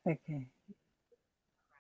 Okay.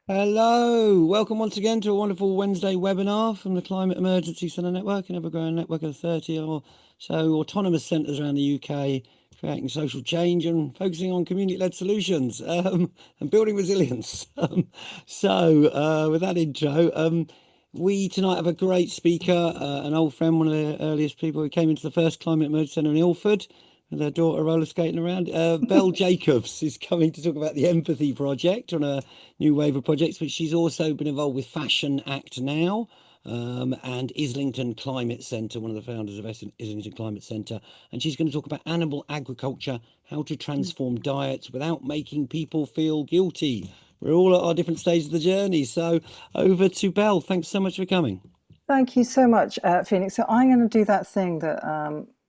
Hello, welcome once again to a wonderful Wednesday webinar from the Climate Emergency Centre Network, an ever-growing network of 30 or so autonomous centres around the UK, creating social change and focusing on community-led solutions and building resilience. With that intro, we tonight have a great speaker, an old friend, one of the earliest people who came into the first Climate Emergency Centre in Ilford, with their daughter roller skating around. Belle Jacobs is coming to talk about the Empathy Project on a new wave of projects, but she's also been involved with Fashion Act Now and Islington Climate Centre, one of the founders of Islington Climate Centre. And she's going to talk about animal agriculture, how to transform diets without making people feel guilty. We're all at our different stages of the journey. So over to Belle. Thanks so much for coming. Thank you so much, Phoenix. So I'm going to do that thing that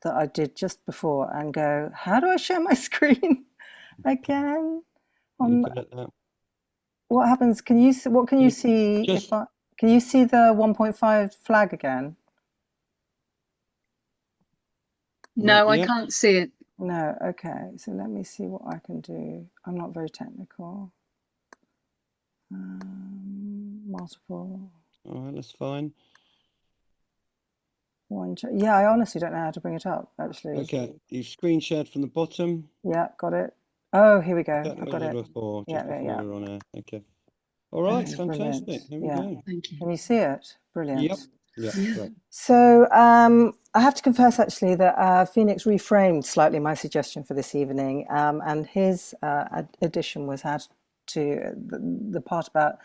I did just before and go, how do I share my screen again? You Um, got it there. what happens? What can you You see if just, I can you see the 1.5 flag again? not No, I yet. can't see it. No. Okay. So let me see what I can do. I'm not very technical. Multiple All right, that's fine. Yeah, I honestly don't know how to bring it up, actually. Okay, you've screen shared from the bottom. Yeah, got it. Oh, here we go. Exactly I've what you got did it. before, Yeah, just yeah, before yeah. we were on air. Okay. All right, Oh, brilliant. fantastic. Here we Yeah. go. Thank you. Can you see it? Yep. Brilliant. Yep. Yeah. Great. So I have to confess, actually, that Phoenix reframed slightly my suggestion for this evening, and his addition was had to the part about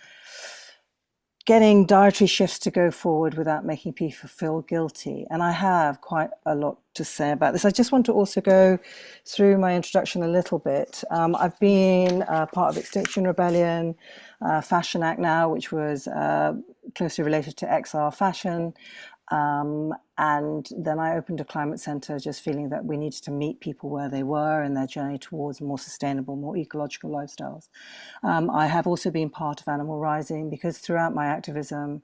getting dietary shifts to go forward without making people feel guilty. And I have quite a lot to say about this. I just want to also go through my introduction a little bit. I've been part of Extinction Rebellion, Fashion Act Now, which was closely related to XR fashion. And then I opened a climate centre just feeling that we needed to meet people where they were in their journey towards more sustainable, more ecological lifestyles. I have also been part of Animal Rising because throughout my activism,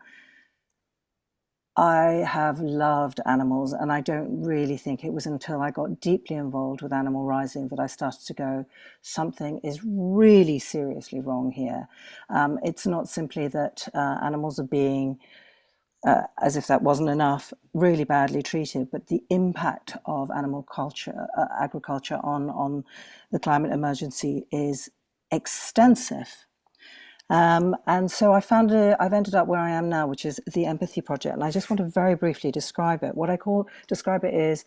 I have loved animals, and I don't really think it was until I got deeply involved with Animal Rising that I started to go, something is really seriously wrong here. It's not simply that animals are being as if that wasn't enough, really badly treated. But the impact of animal culture, agriculture on the climate emergency is extensive. And so I've ended up where I am now, which is the Empathy Project. And I just want to very briefly describe it. What I describe it is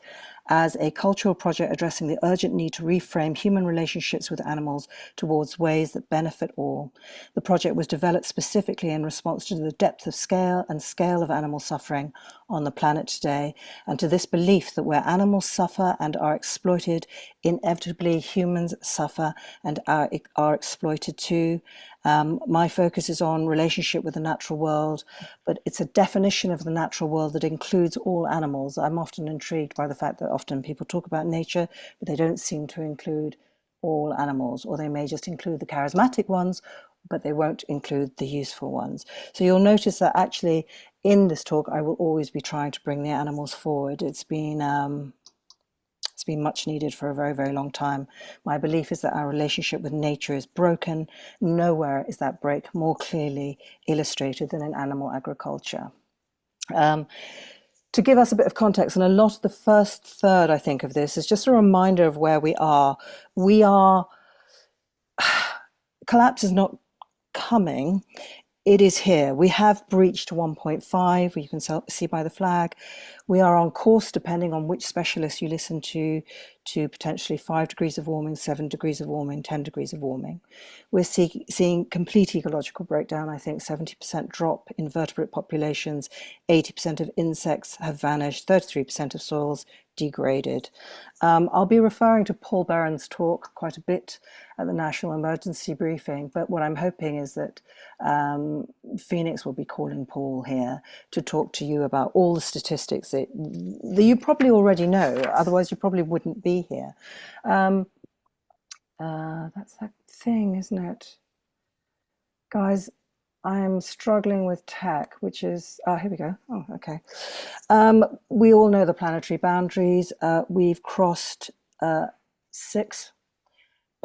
as a cultural project addressing the urgent need to reframe human relationships with animals towards ways that benefit all. The project was developed specifically in response to the depth of scale of animal suffering on the planet today, and to this belief that where animals suffer and are exploited, inevitably humans suffer and are exploited too. My focus is on relationship with the natural world, but it's a definition of the natural world that includes all animals. I'm often intrigued by the fact that often people talk about nature, but they don't seem to include all animals, or they may just include the charismatic ones, but they won't include the useful ones. So you'll notice that actually in this talk, I will always be trying to bring the animals forward. It's been much needed for a very, very long time. My belief is that our relationship with nature is broken. Nowhere is that break more clearly illustrated than in animal agriculture. Um, to give us a bit of context, and a lot of the first third, I think, of this is just a reminder of where we are. We are, collapse is not coming, it is here. We have breached 1.5. You can see by the flag. We are on course, depending on which specialist you listen to potentially 5 degrees of warming, 7 degrees of warming, 10 degrees of warming. We're seeing complete ecological breakdown. I think 70% drop in vertebrate populations, 80% of insects have vanished, 33% of soils degraded. I'll be referring to Paul Barron's talk quite a bit at the National Emergency Briefing, but what I'm hoping is that Phoenix will be calling Paul here to talk to you about all the statistics that you probably already know, otherwise you probably wouldn't be here. That's that thing, isn't it? Guys, I'm struggling with tech, which is, here we go. Oh, okay. We all know the planetary boundaries. We've crossed 6,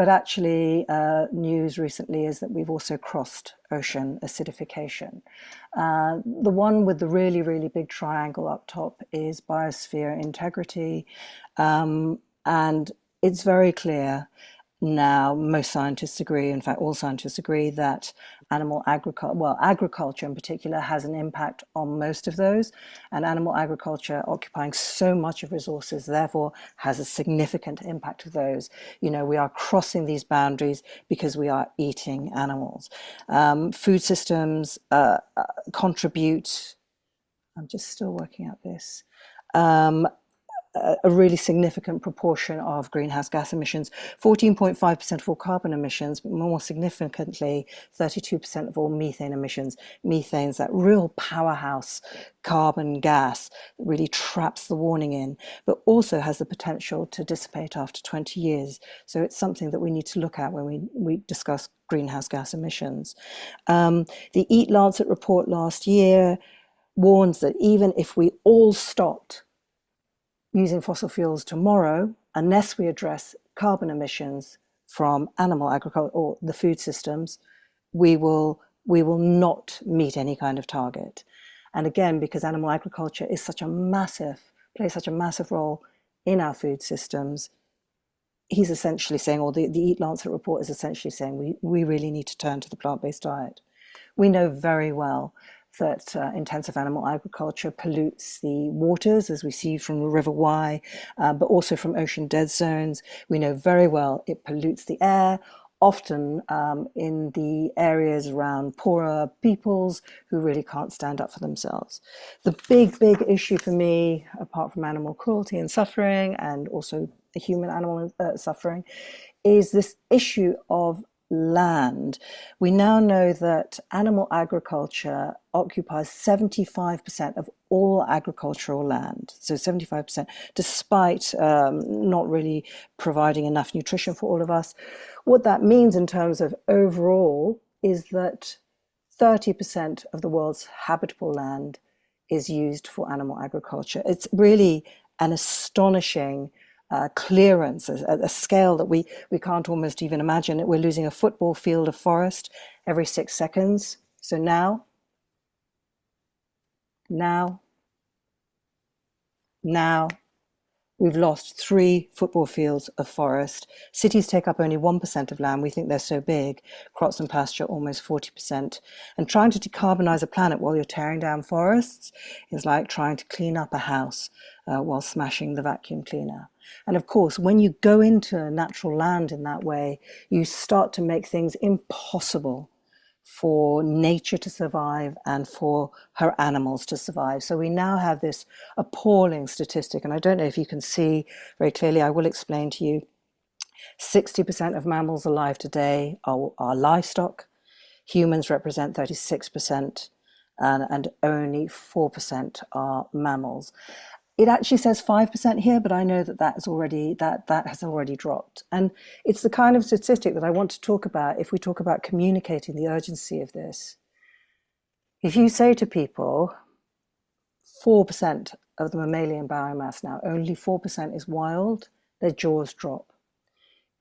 But actually, news recently is that we've also crossed ocean acidification. The one with the really, really big triangle up top is biosphere integrity. And it's very clear now, most scientists agree, in fact, all scientists agree, that animal agriculture, well, agriculture in particular, has an impact on most of those. And animal agriculture, occupying so much of resources, therefore has a significant impact of those. You know, we are crossing these boundaries because we are eating animals. Food systems contribute, I'm just still working out this, a really significant proportion of greenhouse gas emissions, 14.5% of all carbon emissions, but more significantly, 32% of all methane emissions. Methane's that real powerhouse carbon gas that really traps the warning in, but also has the potential to dissipate after 20 years. So it's something that we need to look at when we discuss greenhouse gas emissions. The Eat Lancet report last year warns that even if we all stopped using fossil fuels tomorrow, unless we address carbon emissions from animal agriculture or the food systems, we will not meet any kind of target. And again, because animal agriculture is plays such a massive role in our food systems, he's essentially saying, or the Eat Lancet report is essentially saying, we really need to turn to the plant-based diet. We know very well that intensive animal agriculture pollutes the waters, as we see from the River Wye, but also from ocean dead zones. We know very well it pollutes the air, often in the areas around poorer peoples who really can't stand up for themselves. The big issue for me, apart from animal cruelty and suffering, and also the human animal suffering, is this issue of land. We now know that animal agriculture occupies 75% of all agricultural land. So 75%, despite not really providing enough nutrition for all of us. What that means in terms of overall is that 30% of the world's habitable land is used for animal agriculture. It's really an astonishing clearance, a scale that we can't almost even imagine. We're losing a football field of forest every 6 seconds. So now, we've lost 3 football fields of forest. Cities take up only 1% of land. We think they're so big. Crops and pasture, almost 40%. And trying to decarbonize a planet while you're tearing down forests is like trying to clean up a house while smashing the vacuum cleaner. And of course, when you go into natural land in that way, you start to make things impossible for nature to survive and for her animals to survive. So we now have this appalling statistic, and I don't know if you can see very clearly, I will explain to you. 60% of mammals alive today are livestock. Humans represent 36%, and only 4% are mammals. It actually says 5% here, but I know that has already dropped. And it's the kind of statistic that I want to talk about if we talk about communicating the urgency of this. If you say to people, 4% of the mammalian biomass now, only 4% is wild, their jaws drop.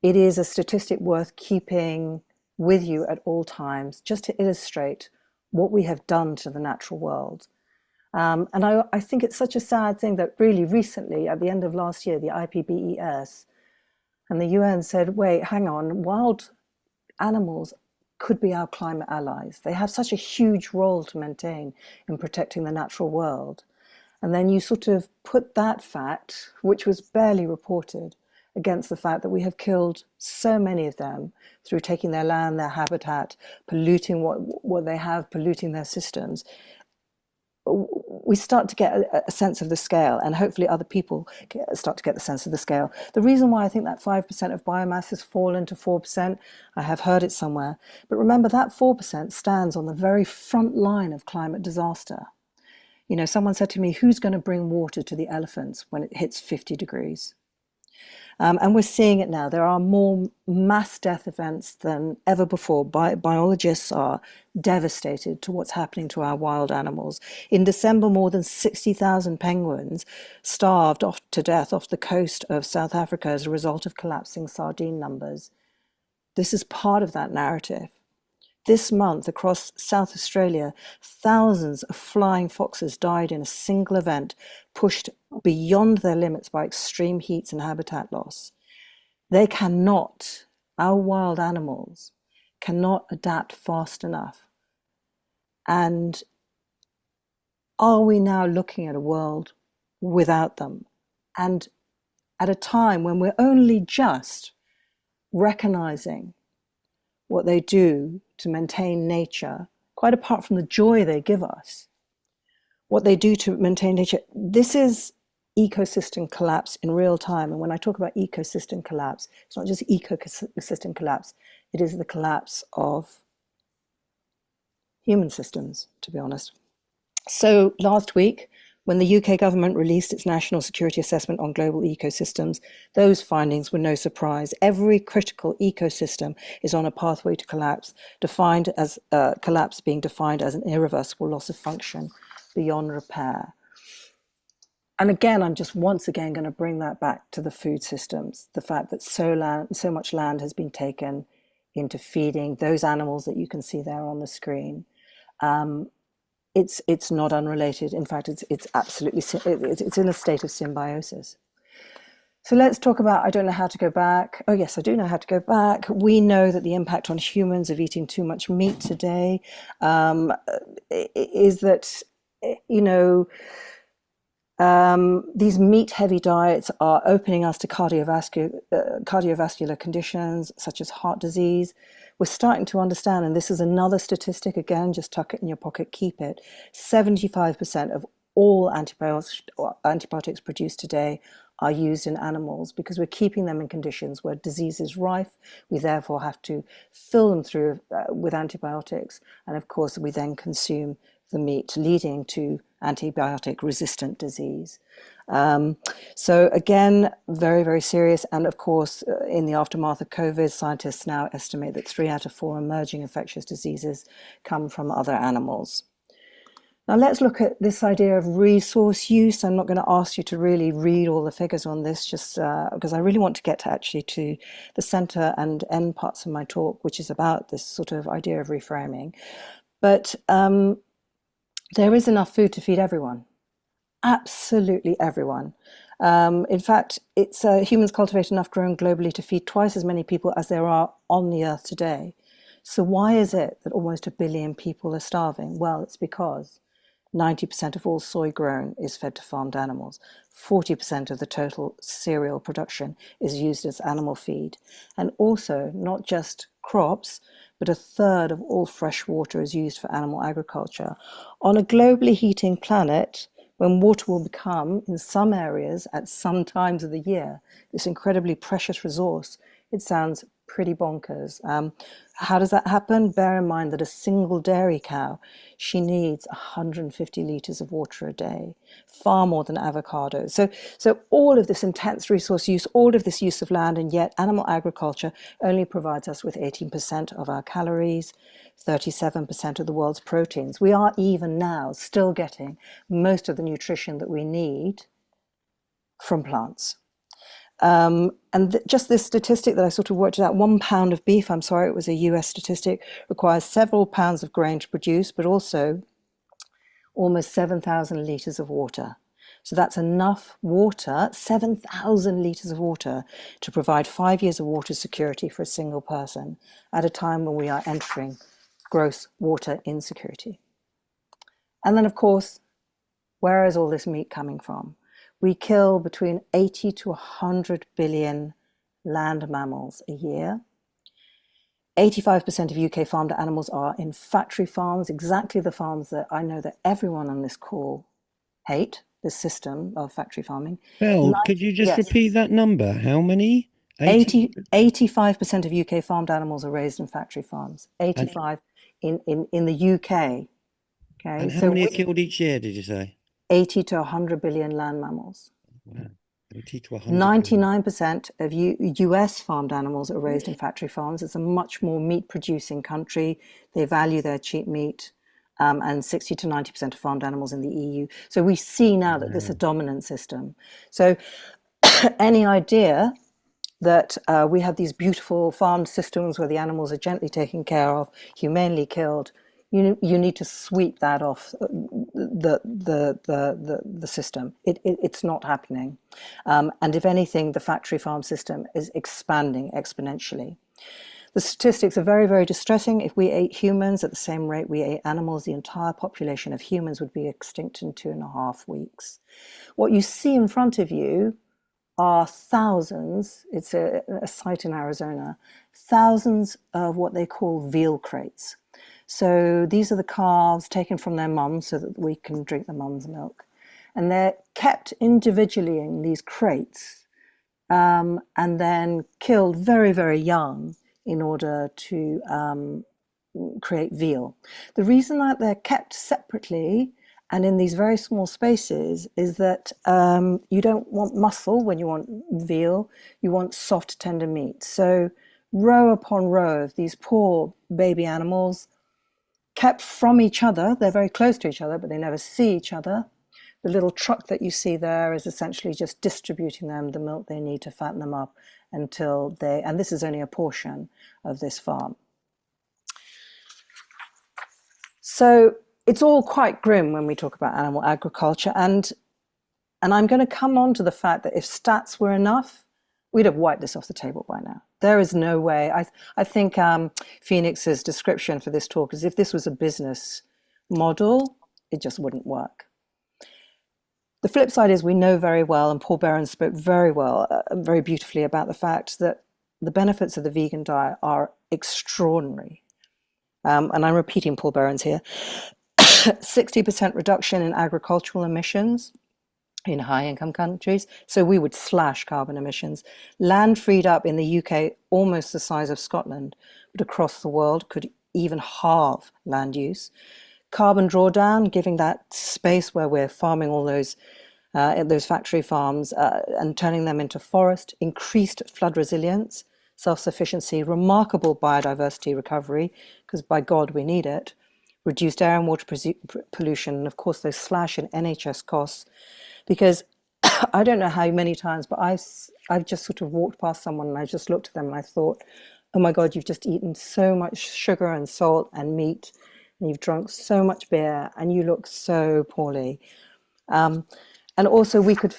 It is a statistic worth keeping with you at all times, just to illustrate what we have done to the natural world. And I think it's such a sad thing that really recently, at the end of last year, the IPBES and the UN said, wait, hang on, wild animals could be our climate allies. They have such a huge role to maintain in protecting the natural world. And then you sort of put that fact, which was barely reported, against the fact that we have killed so many of them through taking their land, their habitat, polluting what they have, polluting their systems. We start to get a sense of the scale, and hopefully other people start to get the sense of the scale. The reason why I think that 5% of biomass has fallen to 4%, I have heard it somewhere, but remember that 4% stands on the very front line of climate disaster. You know, someone said to me, who's going to bring water to the elephants when it hits 50 degrees? And we're seeing it now. There are more mass death events than ever before. Biologists are devastated to what's happening to our wild animals. In December, more than 60,000 penguins starved to death off the coast of South Africa as a result of collapsing sardine numbers. This is part of that narrative. This month, across South Australia, thousands of flying foxes died in a single event, pushed beyond their limits by extreme heats and habitat loss. They cannot, our wild animals, cannot adapt fast enough. And are we now looking at a world without them? And at a time when we're only just recognizing what they do to maintain nature, quite apart from the joy they give us, what they do to maintain nature, this is ecosystem collapse in real time. And when I talk about ecosystem collapse, it's not just ecosystem collapse, it is the collapse of human systems, to be honest. So last week, when the UK government released its National Security Assessment on Global Ecosystems, those findings were no surprise. Every critical ecosystem is on a pathway to collapse, collapse being defined as an irreversible loss of function beyond repair. And again, I'm just once again going to bring that back to the food systems, the fact that so much land has been taken into feeding those animals that you can see there on the screen. It's not unrelated. In fact, it's absolutely it's in a state of symbiosis. So let's talk about, I don't know how to go back. Oh yes, I do know how to go back. We know that the impact on humans of eating too much meat today is that, you know, these meat-heavy diets are opening us to cardiovascular conditions such as heart disease. We're starting to understand, and this is another statistic, again, just tuck it in your pocket, keep it. 75% of all antibiotics produced today are used in animals because we're keeping them in conditions where disease is rife. We therefore have to fill them through with antibiotics. And of course, we then consume the meat, leading to antibiotic resistant disease. So again, very, very serious. And of course, in the aftermath of COVID, scientists now estimate that 3 out of 4 emerging infectious diseases come from other animals. Now let's look at this idea of resource use. I'm not going to ask you to really read all the figures on this, just because I really want to get to the center and end parts of my talk, which is about this sort of idea of reframing. But there is enough food to feed everyone, absolutely everyone. In fact, humans cultivate enough grown globally to feed twice as many people as there are on the earth today. So why is it that almost 1 billion people are starving? Well, it's because 90% of all soy grown is fed to farmed animals. 40% of the total cereal production is used as animal feed. And also, not just crops, but 1/3 of all fresh water is used for animal agriculture. On a globally heating planet, when water will become, in some areas, at some times of the year, this incredibly precious resource, it sounds pretty bonkers. How does that happen? Bear in mind that a single dairy cow, she needs 150 litres of water a day, far more than avocados. So all of this intense resource use, all of this use of land, and yet animal agriculture only provides us with 18% of our calories, 37% of the world's proteins. We are even now still getting most of the nutrition that we need from plants. Just this statistic that I sort of worked out, 1 pound of beef, I'm sorry, it was a US statistic, requires several pounds of grain to produce, but also almost 7,000 litres of water. So that's enough water, 7,000 litres of water, to provide 5 years of water security for a single person at a time when we are entering gross water insecurity. And then, of course, where is all this meat coming from? We kill between 80 to 100 billion land mammals a year. 85% of UK farmed animals are in factory farms, exactly the farms that I know that everyone on this call hate, this system of factory farming. Belle, could you just repeat that number? How many? 85% of UK farmed animals are raised in factory farms. 85 in the UK. Okay, and how many are killed each year, did you say? 80 to 100 billion land mammals. Wow. 80 to 100 99% of US farmed animals are raised in factory farms. It's a much more meat producing country. They value their cheap meat, and 60 to 90% of farmed animals in the EU. So we see now that this is a dominant system. So any idea that we have these beautiful farm systems where the animals are gently taken care of, humanely killed. You need to sweep that off the system. It's not happening. And if anything, the factory farm system is expanding exponentially. The statistics are very, very distressing. If we ate humans at the same rate we ate animals, the entire population of humans would be extinct in 2.5 weeks. What you see in front of you are thousands, it's a site in Arizona, thousands of what they call veal crates. So these are the calves taken from their mums so that we can drink the mum's milk. And they're kept individually in these crates, and then killed very, very young in order to create veal. The reason that they're kept separately and in these very small spaces is that you don't want muscle when you want veal, you want soft, tender meat. So row upon row of these poor baby animals kept from each other. They're very close to each other, but they never see each other. The little truck that you see there is essentially just distributing them the milk they need to fatten them up until they, and this is only a portion of this farm. So it's all quite grim when we talk about animal agriculture. And I'm going to come on to the fact that if stats were enough, we'd have wiped this off the table by now. There is no way. I think Phoenix's description for this talk is if this was a business model, it just wouldn't work. The flip side is we know very well, and Paul Behrens spoke very well, very beautifully about the fact that the benefits of the vegan diet are extraordinary. And I'm repeating Paul Behrens here. 60% reduction in agricultural emissions in high-income countries, so we would slash carbon emissions. Land freed up in the UK, almost the size of Scotland, but across the world could even halve land use. Carbon drawdown, giving that space where we're farming all those factory farms and turning them into forest, increased flood resilience, self-sufficiency, remarkable biodiversity recovery, because by God we need it, reduced air and water pollution, and of course those slash in NHS costs, because I don't know how many times, but I've just sort of walked past someone and I just looked at them and I thought, oh my God, you've just eaten so much sugar and salt and meat, and you've drunk so much beer, and you look so poorly. And also we could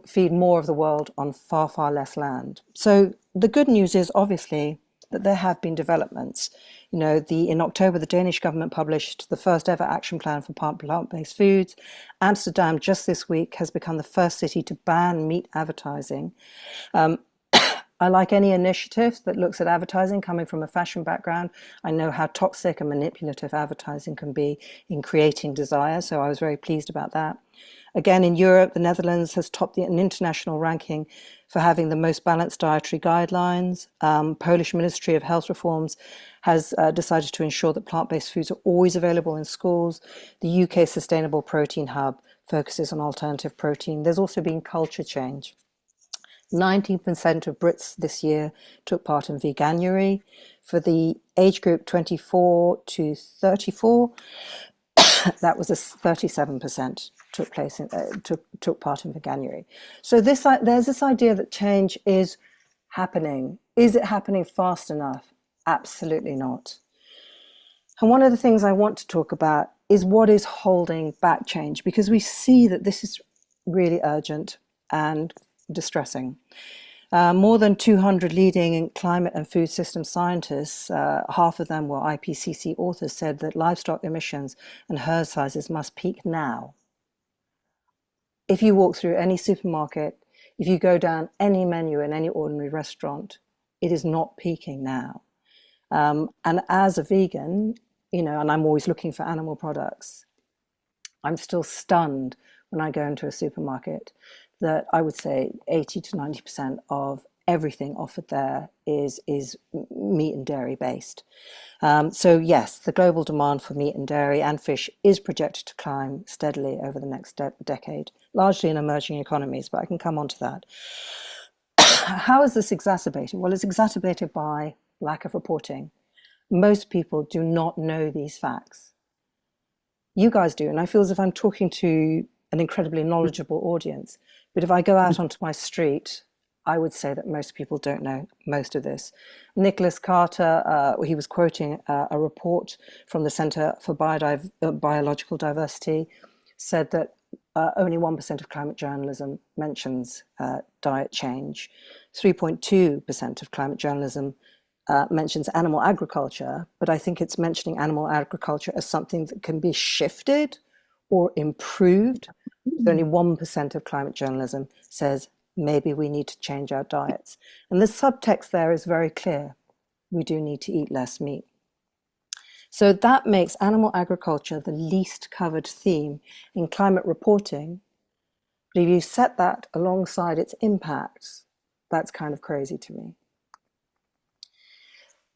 feed more of the world on far, far less land. So the good news is obviously that there have been developments. You know, in October, the Danish government published the first ever action plan for plant-based foods. Amsterdam just this week has become the first city to ban meat advertising. I like any initiative that looks at advertising coming from a fashion background. I know how toxic and manipulative advertising can be in creating desire, so I was very pleased about that. Again, in Europe, the Netherlands has topped an international ranking for having the most balanced dietary guidelines. Polish Ministry of Health Reforms has decided to ensure that plant-based foods are always available in schools. The UK Sustainable Protein Hub focuses on alternative protein. There's also been culture change. 19% of Brits this year took part in Veganuary. For the age group 24 to 34, that was 37% took part in Veganuary. So there's this idea that change is happening. Is it happening fast enough? Absolutely not. And one of the things I want to talk about is what is holding back change, because we see that this is really urgent and distressing. More than 200 leading climate and food system scientists, half of them were IPCC authors, said that livestock emissions and herd sizes must peak now. If you walk through any supermarket, if you go down any menu in any ordinary restaurant, it is not peaking now. And as a vegan, you know, and I'm always looking for animal products, I'm still stunned when I go into a supermarket that I would say 80 to 90% of everything offered there is meat and dairy based. So yes, the global demand for meat and dairy and fish is projected to climb steadily over the next decade, largely in emerging economies, but I can come on to that. How is this exacerbated? Well, it's exacerbated by lack of reporting. Most people do not know these facts. You guys do, and I feel as if I'm talking to an incredibly knowledgeable audience. But if I go out onto my street, I would say that most people don't know most of this. Nicholas Carter, he was quoting a report from the Centre for Biological Diversity, said that only 1% of climate journalism mentions diet change. 3.2% of climate journalism mentions animal agriculture, but I think it's mentioning animal agriculture as something that can be shifted or improved. Only 1% of climate journalism says maybe we need to change our diets. And the subtext there is very clear. We do need to eat less meat. So that makes animal agriculture the least covered theme in climate reporting. But if you set that alongside its impacts, that's kind of crazy to me.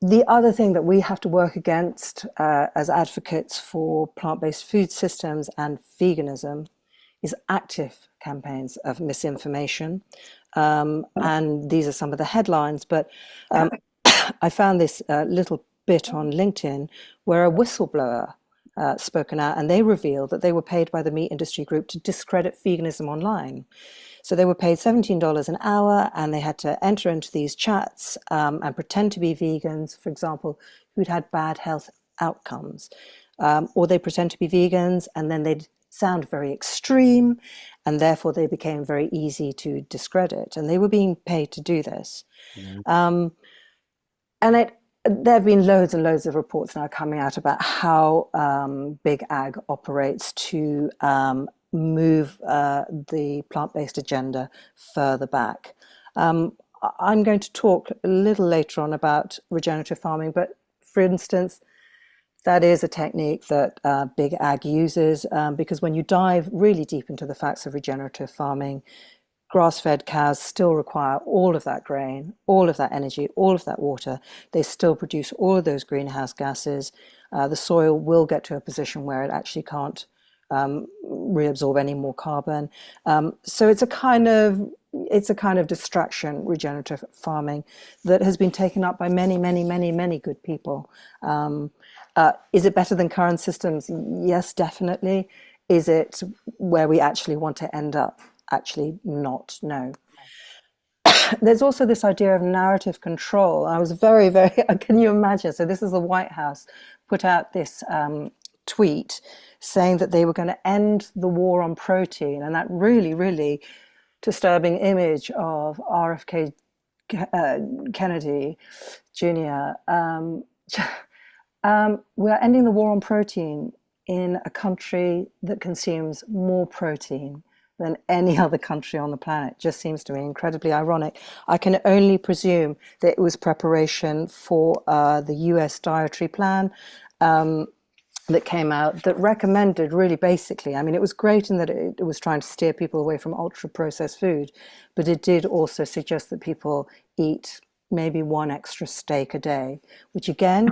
The other thing that we have to work against as advocates for plant-based food systems and veganism is active campaigns of misinformation. And these are some of the headlines, but I found this little bit on LinkedIn where a whistleblower spoken out, and they revealed that they were paid by the meat industry group to discredit veganism online. So they were paid $17 an hour, and they had to enter into these chats and pretend to be vegans, for example, who'd had bad health outcomes. Or they pretend to be vegans, and then they'd sound very extreme, and therefore they became very easy to discredit. And they were being paid to do this. And there have been loads and loads of reports now coming out about how big ag operates to move the plant-based agenda further back. I'm going to talk a little later on about regenerative farming, but for instance, that is a technique that big ag uses because when you dive really deep into the facts of regenerative farming, grass-fed cows still require all of that grain, all of that energy, all of that water. They still produce all of those greenhouse gases. The soil will get to a position where it actually can't reabsorb any more carbon. So it's a kind of distraction, regenerative farming, that has been taken up by many, many, many, many good people. Is it better than current systems? Yes, definitely. Is it where we actually want to end up? Actually not, no. There's also this idea of narrative control. I was very, very, can you imagine? So this is the White House put out this tweet saying that they were going to end the war on protein, and that really, really disturbing image of RFK Kennedy Jr. We're ending the war on protein in a country that consumes more protein than any other country on the planet. Just seems to me incredibly ironic. I can only presume that it was preparation for the US dietary plan that came out that recommended really basically, I mean, it was great in that it was trying to steer people away from ultra processed food, but it did also suggest that people eat maybe one extra steak a day, which again,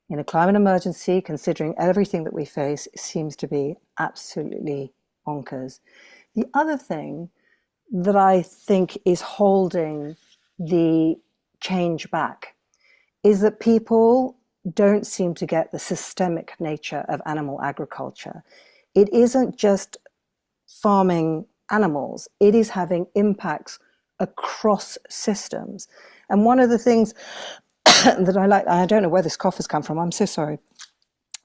in a climate emergency, considering everything that we face, seems to be absolutely bonkers. The other thing that I think is holding the change back is that people don't seem to get the systemic nature of animal agriculture. It isn't just farming animals, it is having impacts across systems. And one of the things that I like, I don't know where this cough has come from, I'm so sorry.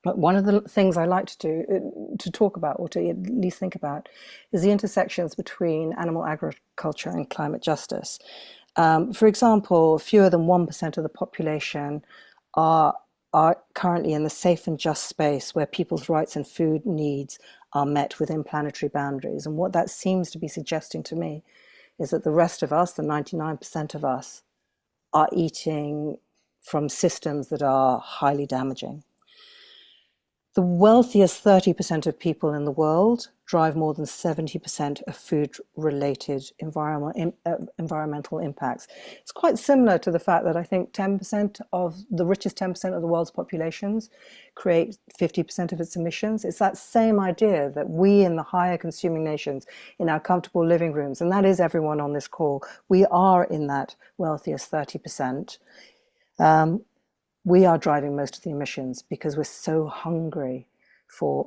But one of the things I like to do, to talk about, or to at least think about, is the intersections between animal agriculture and climate justice. For example, fewer than 1% of the population are currently in the safe and just space where people's rights and food needs are met within planetary boundaries. And what that seems to be suggesting to me is that the rest of us, the 99% of us, are eating from systems that are highly damaging. The wealthiest 30% of people in the world drive more than 70% of food-related environmental impacts. It's quite similar to the fact that I think 10% of the richest 10% of the world's populations create 50% of its emissions. It's that same idea that we in the higher consuming nations, in our comfortable living rooms, and that is everyone on this call, we are in that wealthiest 30%. We are driving most of the emissions because we're so hungry for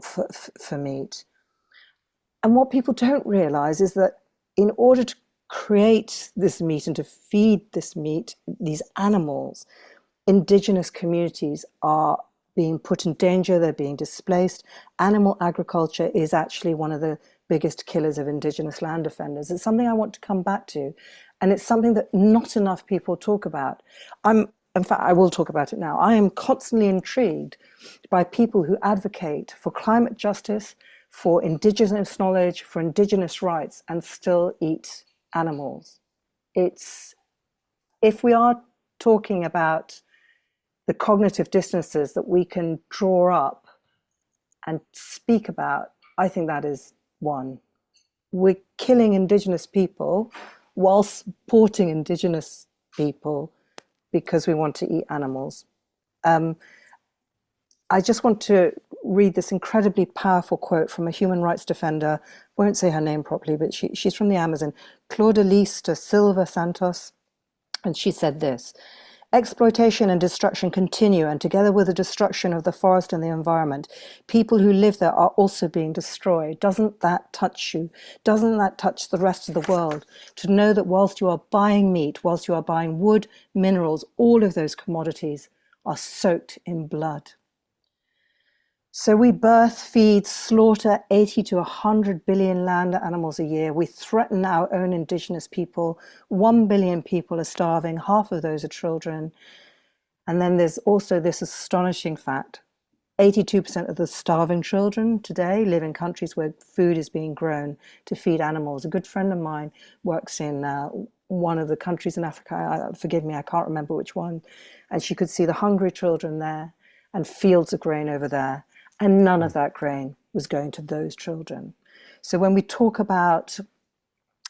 meat. And what people don't realize is that in order to create this meat and to feed this meat, these animals, indigenous communities are being put in danger, they're being displaced. Animal agriculture is actually one of the biggest killers of indigenous land defenders. It's something I want to come back to, and it's something that not enough people talk about. In fact, I will talk about it now. I am constantly intrigued by people who advocate for climate justice, for indigenous knowledge, for indigenous rights, and still eat animals. It's, if we are talking about the cognitive distances that we can draw up and speak about, I think that is one. We're killing indigenous people while supporting indigenous people because we want to eat animals. I just want to read this incredibly powerful quote from a human rights defender. I won't say her name properly, but she's from the Amazon, Claudelise de Silva Santos. And she said this: exploitation and destruction continue, and together with the destruction of the forest and the environment, people who live there are also being destroyed. Doesn't that touch you? Doesn't that touch the rest of the world? To know that whilst you are buying meat, whilst you are buying wood, minerals, all of those commodities are soaked in blood. So we birth, feed, slaughter 80 to 100 billion land animals a year. We threaten our own indigenous people. 1 billion people are starving. Half of those are children. And then there's also this astonishing fact. 82% of the starving children today live in countries where food is being grown to feed animals. A good friend of mine works in one of the countries in Africa. Forgive me, I can't remember which one. And she could see the hungry children there and fields of grain over there. And none of that grain was going to those children. So when we talk about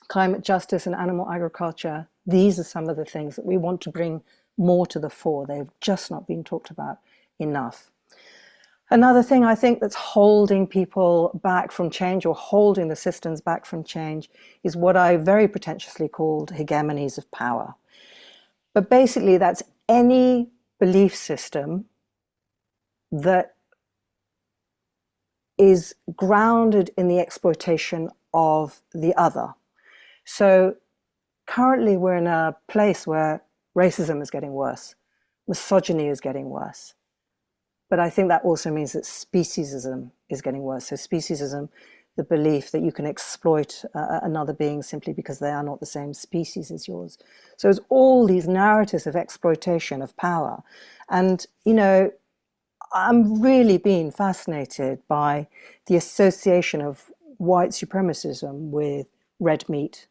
climate justice and animal agriculture, these are some of the things that we want to bring more to the fore. They've just not been talked about enough. Another thing I think that's holding people back from change, or holding the systems back from change, is what I very pretentiously called hegemonies of power. But basically that's any belief system that is grounded in the exploitation of the other. So currently we're in a place where racism is getting worse, misogyny is getting worse. But I think that also means that speciesism is getting worse. So speciesism, the belief that you can exploit another being simply because they are not the same species as yours. So it's all these narratives of exploitation of power. And, you know, I'm really being fascinated by the association of white supremacism with red meat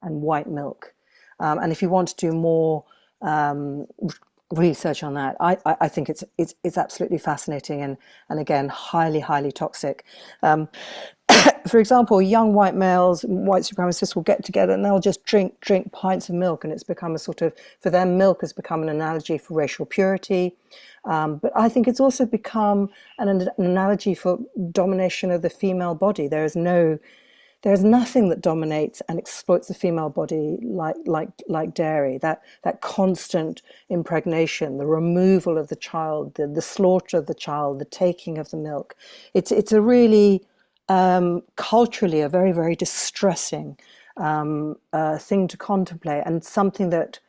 and white milk. And if you want to do more research on that, I think it's absolutely fascinating and again, highly toxic. For example, young white males, white supremacists will get together and they'll just drink pints of milk, and it's become a sort of, for them, milk has become an analogy for racial purity. But I think it's also become an analogy for domination of the female body. There is nothing that dominates and exploits the female body like dairy. That constant impregnation, the removal of the child, the slaughter of the child, the taking of the milk. It's a really culturally a very distressing thing to contemplate, and something that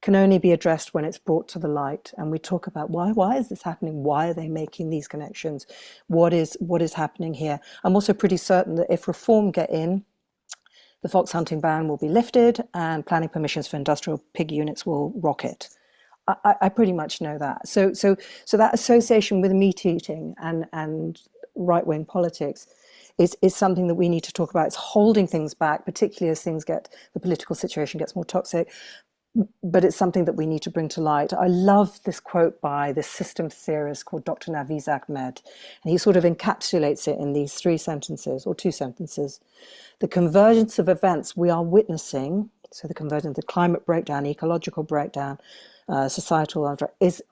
can only be addressed when it's brought to the light. And we talk about why is this happening? Why are they making these connections? What is happening here? I'm also pretty certain that if reform get in, the fox hunting ban will be lifted and planning permissions for industrial pig units will rocket. I pretty much know that. So that association with meat eating and right-wing politics is something that we need to talk about. It's holding things back, particularly as the political situation gets more toxic. But it's something that we need to bring to light. I love this quote by this systems theorist called Dr. Naviz Ahmed, and he sort of encapsulates it in these 3 sentences, or 2 sentences. The convergence of events we are witnessing, so the convergence of the climate breakdown, ecological breakdown, societal, is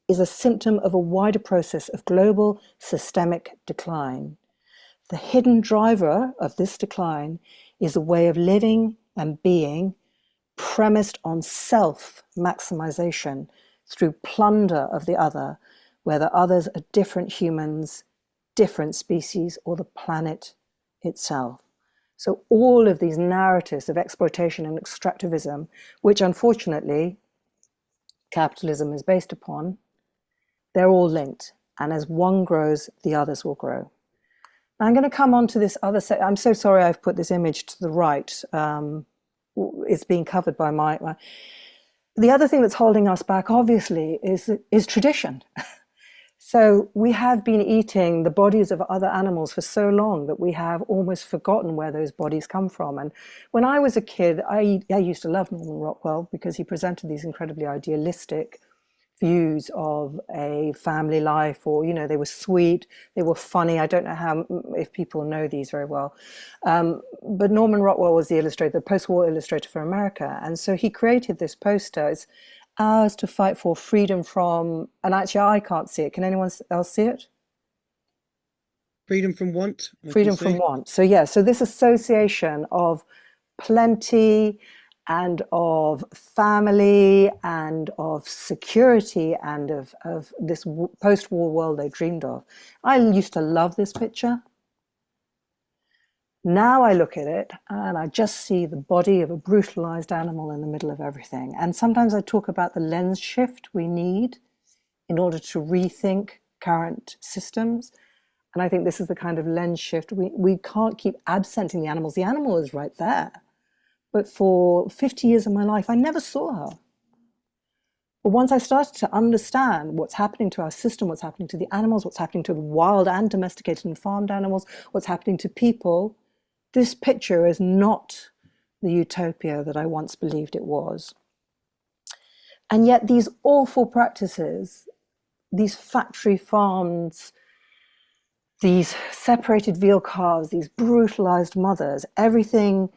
a symptom of a wider process of global systemic decline. The hidden driver of this decline is a way of living and being premised on self-maximization through plunder of the other, whether others are different humans, different species, or the planet itself. So all of these narratives of exploitation and extractivism, which unfortunately capitalism is based upon, they're all linked. And as one grows, the others will grow. I'm going to come on to this other I'm so sorry I've put this image to the right. It's being covered by my. The other thing that's holding us back, obviously, is tradition. So we have been eating the bodies of other animals for so long that we have almost forgotten where those bodies come from. And when I was a kid, I used to love Norman Rockwell because he presented these incredibly idealistic views of a family life, or they were sweet, they were funny. I don't know how if people know these very well, but Norman Rockwell was the illustrator, the post-war illustrator for America, and so he created this poster. It's ours to fight for freedom from, and actually I can't see it. Can anyone else see it? Freedom from want. Freedom from want. So yeah, so this association of plenty and of family and of security and of this post-war world they dreamed of. I used to love this picture. Now I look at it and I just see the body of a brutalized animal in the middle of everything. And sometimes I talk about the lens shift we need in order to rethink current systems. And I think this is the kind of lens shift. We can't keep absenting the animals. The animal is right there. But for 50 years of my life, I never saw her. But once I started to understand what's happening to our system, what's happening to the animals, what's happening to the wild and domesticated and farmed animals, what's happening to people, this picture is not the utopia that I once believed it was. And yet these awful practices, these factory farms, these separated veal calves, these brutalized mothers, everything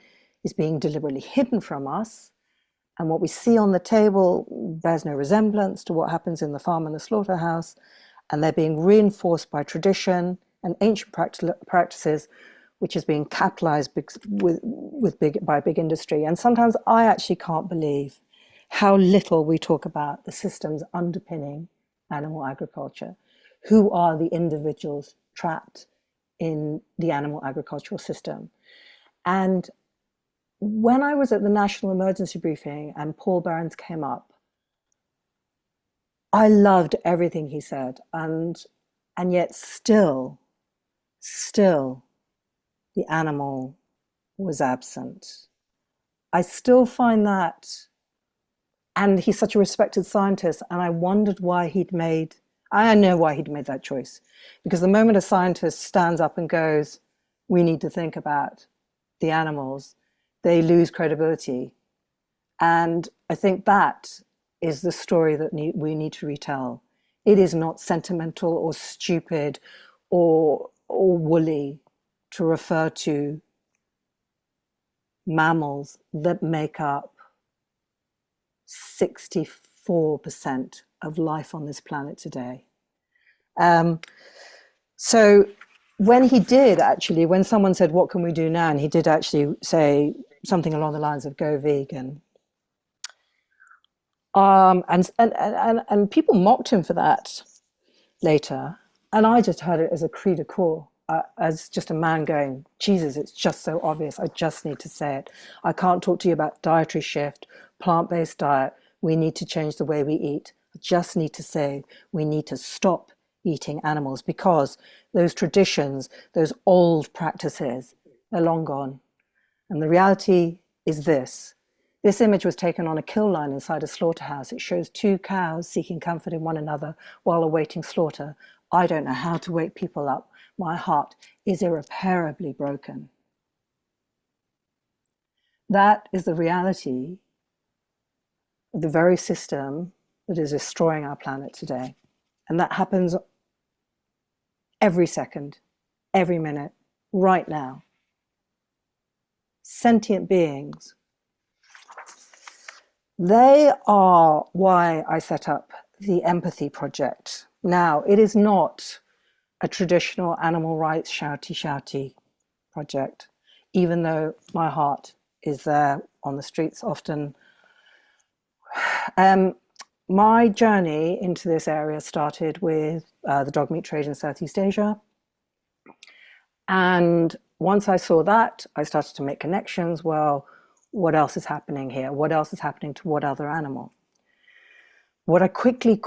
is being deliberately hidden from us. And what we see on the table bears no resemblance to what happens in the farm and the slaughterhouse. And they're being reinforced by tradition and ancient practices, which is being capitalized by big industry. And sometimes I actually can't believe how little we talk about the systems underpinning animal agriculture. Who are the individuals trapped in the animal agricultural system? And when I was at the national emergency briefing and Paul Behrens came up, I loved everything he said, and yet still the animal was absent. I still find that, and he's such a respected scientist, and I wondered why I know why he'd made that choice. Because the moment a scientist stands up and goes, we need to think about the animals, they lose credibility. And I think that is the story that we need to retell. It is not sentimental or stupid or woolly to refer to mammals that make up 64% of life on this planet today. So when someone said, what can we do now? And he did actually say something along the lines of go vegan. And people mocked him for that later. And I just heard it as a cri de coeur, as just a man going, Jesus, it's just so obvious. I just need to say it. I can't talk to you about dietary shift, plant-based diet. We need to change the way we eat. I just need to say we need to stop eating animals because those traditions, those old practices, are long gone. And the reality is this. This image was taken on a kill line inside a slaughterhouse. It shows two cows seeking comfort in one another while awaiting slaughter. I don't know how to wake people up. My heart is irreparably broken. That is the reality of the very system that is destroying our planet today. And that happens every second, every minute, right now. Sentient beings. They are why I set up the Empathy Project. Now, it is not a traditional animal rights shouty project, even though my heart is there on the streets often. My journey into this area started with the dog meat trade in Southeast Asia. And once I saw that, I started to make connections. Well, what else is happening here? What else is happening to what other animal? What I quickly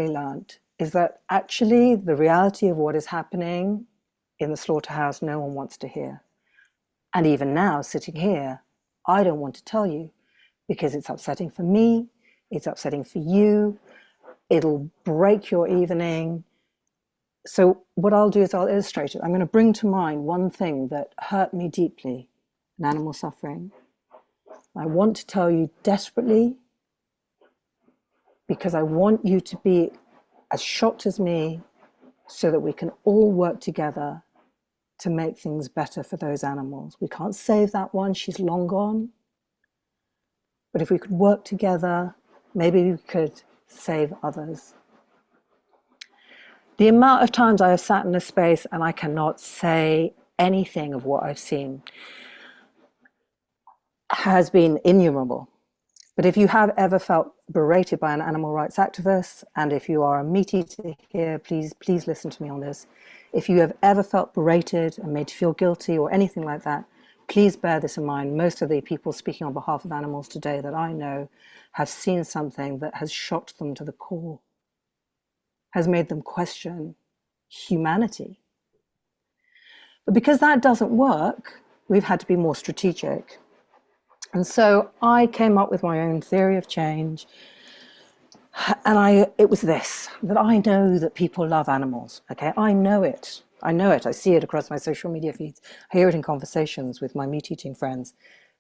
learned is that actually the reality of what is happening in the slaughterhouse, no one wants to hear. And even now, sitting here, I don't want to tell you because it's upsetting for me, it's upsetting for you, it'll break your evening. So what I'll do is I'll illustrate it. I'm going to bring to mind one thing that hurt me deeply, an animal suffering. I want to tell you desperately because I want you to be as shocked as me so that we can all work together to make things better for those animals. We can't save that one, she's long gone. But if we could work together, maybe we could save others. The amount of times I have sat in a space and I cannot say anything of what I've seen has been innumerable. But if you have ever felt berated by an animal rights activist, and if you are a meat eater here, please listen to me on this. If you have ever felt berated and made to feel guilty or anything like that, please bear this in mind. Most of the people speaking on behalf of animals today that I know have seen something that has shocked them to the core, has made them question humanity. But because that doesn't work, we've had to be more strategic. And so I came up with my own theory of change. And it was this, that I know that people love animals, okay? I know it. I see it across my social media feeds. I hear it in conversations with my meat-eating friends.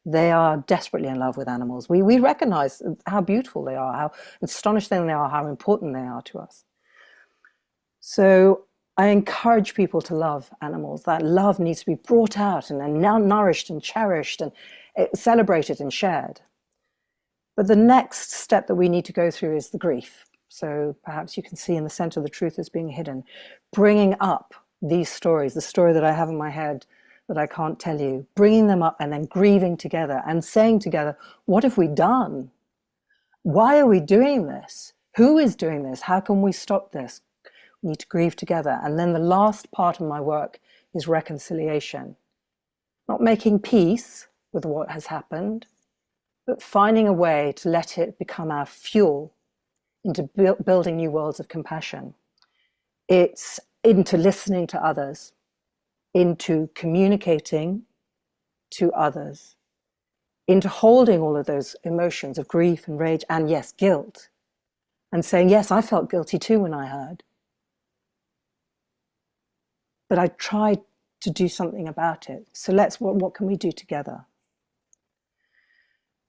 They are desperately in love with animals. We recognize how beautiful they are, how astonishing they are, how important they are to us. So I encourage people to love animals. That love needs to be brought out and now nourished and cherished and celebrated and shared. But the next step that we need to go through is the grief. So perhaps you can see in the center the truth is being hidden. Bringing up these stories, the story that I have in my head that I can't tell you, bringing them up and then grieving together and saying together, what have we done? Why are we doing this? Who is doing this? How can we stop this? We need to grieve together. And then the last part of my work is reconciliation. Not making peace with what has happened, but finding a way to let it become our fuel into building new worlds of compassion. It's into listening to others, into communicating to others, into holding all of those emotions of grief and rage and, yes, guilt, and saying, yes, I felt guilty too when I heard. But I tried to do something about it. So what can we do together?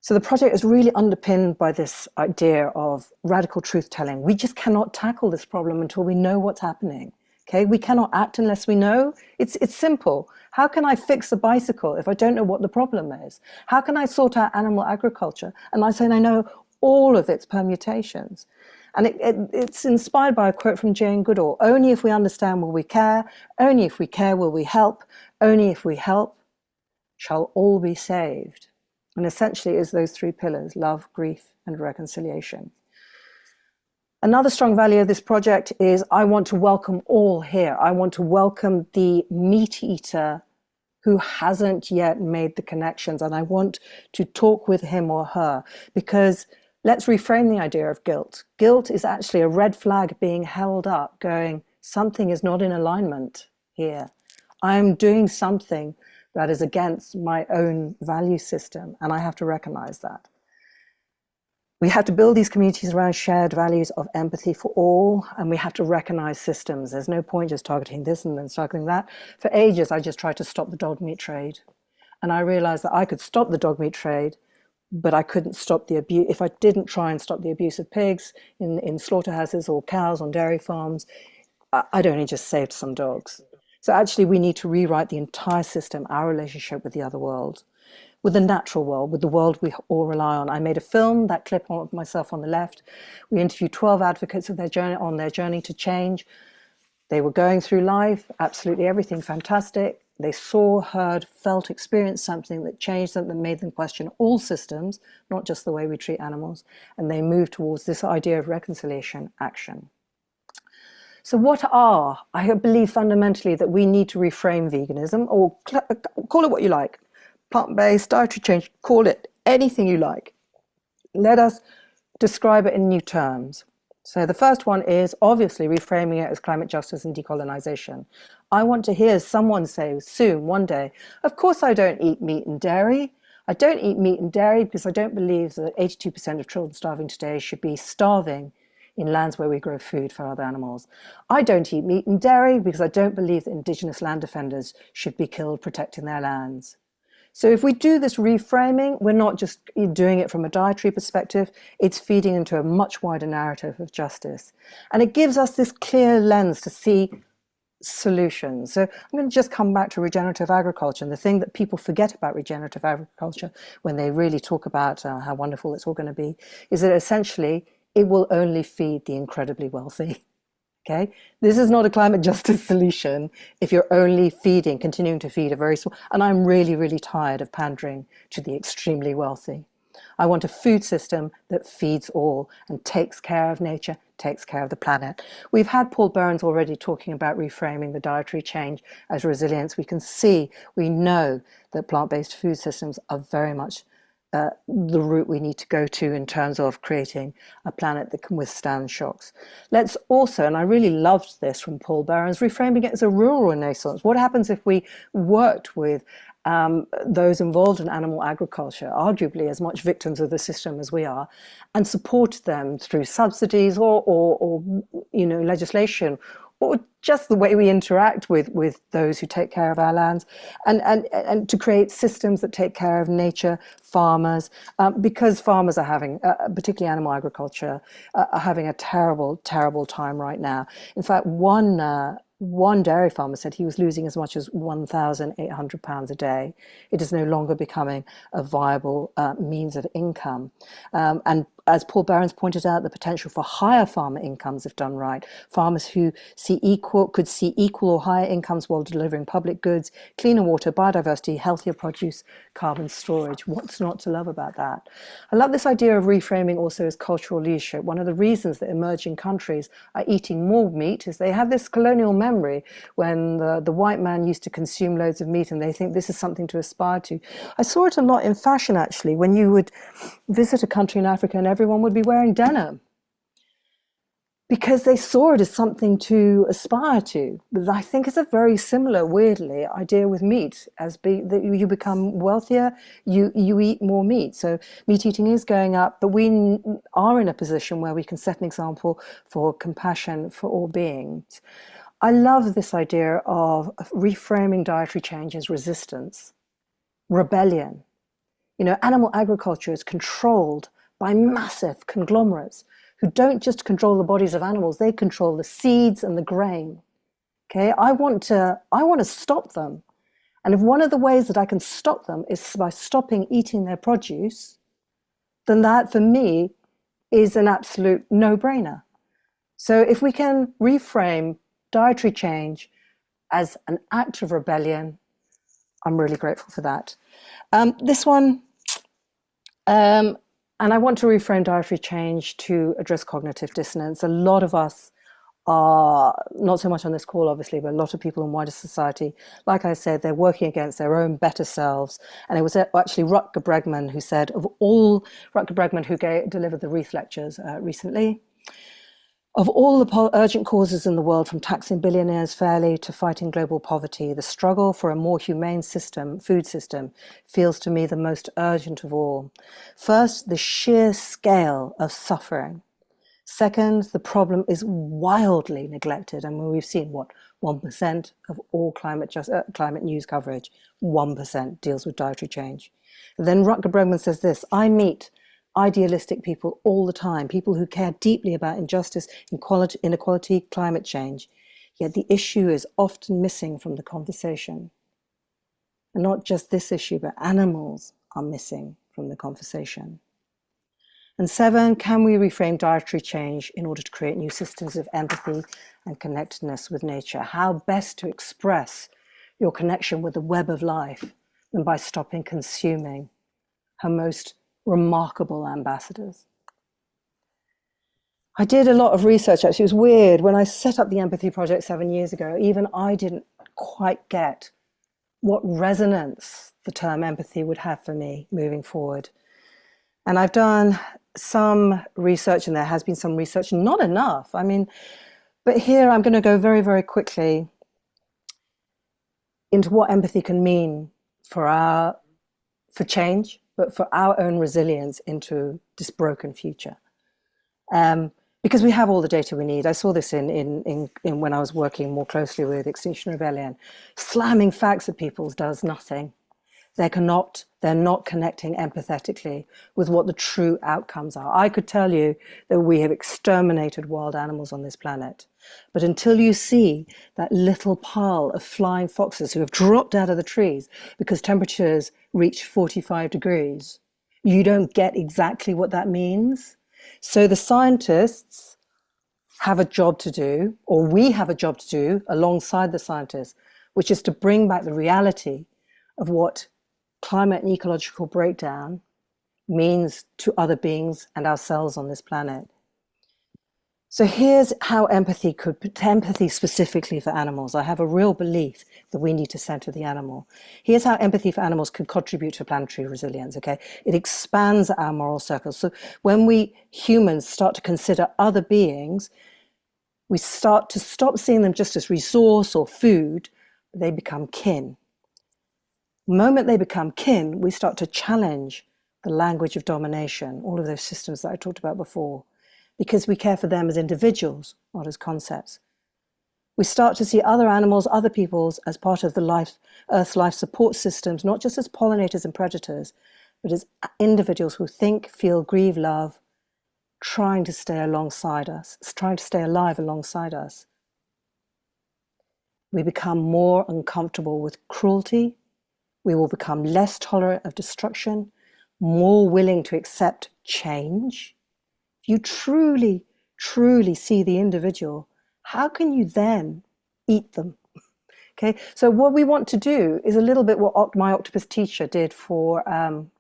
So the project is really underpinned by this idea of radical truth-telling. We just cannot tackle this problem until we know what's happening. Okay, we cannot act unless we know. It's simple. How can I fix a bicycle if I don't know what the problem is? How can I sort out animal agriculture? And I say I know all of its permutations. And it's inspired by a quote from Jane Goodall. Only if we understand will we care. Only if we care will we help. Only if we help shall all be saved. And essentially is those three pillars: love, grief, and reconciliation. Another strong value of this project is I want to welcome all here. I want to welcome the meat eater who hasn't yet made the connections. And I want to talk with him or her, because let's reframe the idea of guilt. Guilt is actually a red flag being held up going, something is not in alignment here. I'm doing something that is against my own value system, and I have to recognize that. We have to build these communities around shared values of empathy for all, and we have to recognize systems. There's no point just targeting this and then targeting that. For ages, I just tried to stop the dog meat trade. And I realized that I could stop the dog meat trade, but I couldn't stop the abuse. If I didn't try and stop the abuse of pigs in slaughterhouses or cows on dairy farms, I'd only just saved some dogs. So actually, we need to rewrite the entire system, our relationship with the other world, with the natural world, with the world we all rely on. I made a film, that clip of myself on the left. We interviewed 12 advocates of their journey to change. They were going through life, absolutely everything fantastic. They saw, heard, felt, experienced something that changed them, that made them question all systems, not just the way we treat animals. And they moved towards this idea of reconciliation action. So I believe fundamentally that we need to reframe veganism, or call it what you like, plant-based, dietary change, call it anything you like. Let us describe it in new terms. So the first one is obviously reframing it as climate justice and decolonization. I want to hear someone say soon, one day, of course I don't eat meat and dairy. I don't eat meat and dairy because I don't believe that 82% of children starving today should be starving in lands where we grow food for other animals. I don't eat meat and dairy because I don't believe that indigenous land defenders should be killed protecting their lands. So if we do this reframing, we're not just doing it from a dietary perspective, it's feeding into a much wider narrative of justice. And it gives us this clear lens to see solutions. So I'm going to just come back to regenerative agriculture. And the thing that people forget about regenerative agriculture when they really talk about how wonderful it's all going to be is that essentially it will only feed the incredibly wealthy. Okay, this is not a climate justice solution if you're only continuing to feed a very small, and I'm really, really tired of pandering to the extremely wealthy. I want a food system that feeds all and takes care of nature, takes care of the planet. We've had Paul Burns already talking about reframing the dietary change as resilience. We know that plant-based food systems are very much the route we need to go to in terms of creating a planet that can withstand shocks. Let's also, and I really loved this from Paul Burns, reframing it as a rural renaissance. What happens if we worked with those involved in animal agriculture, arguably as much victims of the system as we are, and supported them through subsidies or legislation, or just the way we interact with those who take care of our lands, and to create systems that take care of nature, farmers, because farmers are having, particularly animal agriculture, are having a terrible, terrible time right now. In fact, one dairy farmer said he was losing as much as £1,800 a day. It is no longer becoming a viable means of income. And as Paul Burns pointed out, the potential for higher farmer incomes if done right. Farmers who could see equal or higher incomes while delivering public goods, cleaner water, biodiversity, healthier produce, carbon storage. What's not to love about that? I love this idea of reframing also as cultural leadership. One of the reasons that emerging countries are eating more meat is they have this colonial memory when the white man used to consume loads of meat and they think this is something to aspire to. I saw it a lot in fashion actually, when you would visit a country in Africa and everyone would be wearing denim because they saw it as something to aspire to. But I think it's a very similar, weirdly, idea with meat, that you become wealthier, you eat more meat. So meat eating is going up, but we are in a position where we can set an example for compassion for all beings. I love this idea of reframing dietary change as resistance, rebellion. Animal agriculture is controlled by massive conglomerates who don't just control the bodies of animals, they control the seeds and the grain. Okay, I want to stop them. And if one of the ways that I can stop them is by stopping eating their produce, then that for me is an absolute no-brainer. So if we can reframe dietary change as an act of rebellion, I'm really grateful for that. This one, and I want to reframe dietary change to address cognitive dissonance. A lot of us are, not so much on this call obviously, but a lot of people in wider society, like I said, they're working against their own better selves. And it was actually Rutger Bregman who said, Rutger Bregman who delivered the Reith lectures recently, of all the urgent causes in the world, from taxing billionaires fairly to fighting global poverty, the struggle for a more humane food system, feels to me the most urgent of all. First, the sheer scale of suffering. Second, the problem is wildly neglected. I mean, we've seen 1% of all climate news coverage, 1% deals with dietary change. And then Rutger Bregman says this: I meet idealistic people all the time, people who care deeply about injustice, inequality, climate change. Yet the issue is often missing from the conversation. And not just this issue, but animals are missing from the conversation. And 7, can we reframe dietary change in order to create new systems of empathy and connectedness with nature? How best to express your connection with the web of life than by stopping consuming her most remarkable ambassadors? I did a lot of research actually. It was weird. When I set up the Empathy Project 7 years ago, even I didn't quite get what resonance the term empathy would have for me moving forward. And I've done some research, and there has been some research, not enough. I mean, but here I'm going to go very, very quickly into what empathy can mean for change, but for our own resilience into this broken future. Because we have all the data we need. I saw this in when I was working more closely with Extinction Rebellion. Slamming facts at people does nothing. They're not connecting empathetically with what the true outcomes are. I could tell you that we have exterminated wild animals on this planet. But until you see that little pile of flying foxes who have dropped out of the trees because temperatures reach 45 degrees, you don't get exactly what that means. So the scientists have a job to do, or we have a job to do alongside the scientists, which is to bring back the reality of what climate and ecological breakdown means to other beings and ourselves on this planet. So here's how empathy specifically for animals. I have a real belief that we need to center the animal. Here's how empathy for animals can contribute to planetary resilience, okay? It expands our moral circles. So when we humans start to consider other beings, we start to stop seeing them just as resource or food, they become kin. The moment they become kin, we start to challenge the language of domination, all of those systems that I talked about before, because we care for them as individuals, not as concepts. We start to see other animals, other peoples as part of the Earth's life support systems, not just as pollinators and predators, but as individuals who think, feel, grieve, love, trying to stay alongside us, trying to stay alive alongside us. We become more uncomfortable with cruelty. We will become less tolerant of destruction, more willing to accept change. If you truly, truly see the individual, how can you then eat them? Okay, so what we want to do is a little bit what my octopus teacher did for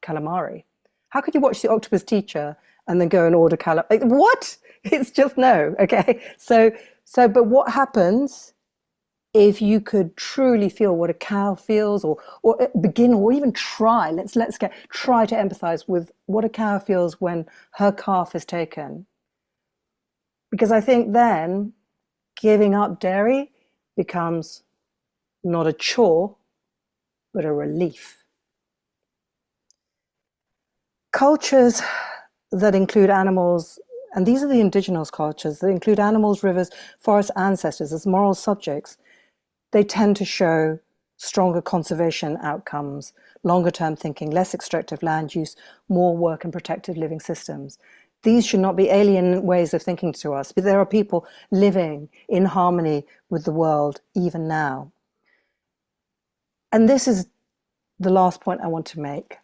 calamari. How could you watch the octopus teacher and then go and order calamari? Like, what? It's just no. Okay, but what happens if you could truly feel what a cow feels, or begin, or even try, try to empathize with what a cow feels when her calf is taken. Because I think then giving up dairy becomes not a chore, but a relief. Cultures that include animals, and these are the indigenous cultures, that include animals, rivers, forest ancestors as moral subjects, they tend to show stronger conservation outcomes, longer term thinking, less extractive land use, more work and protected living systems. These should not be alien ways of thinking to us, but there are people living in harmony with the world even now. And this is the last point I want to make.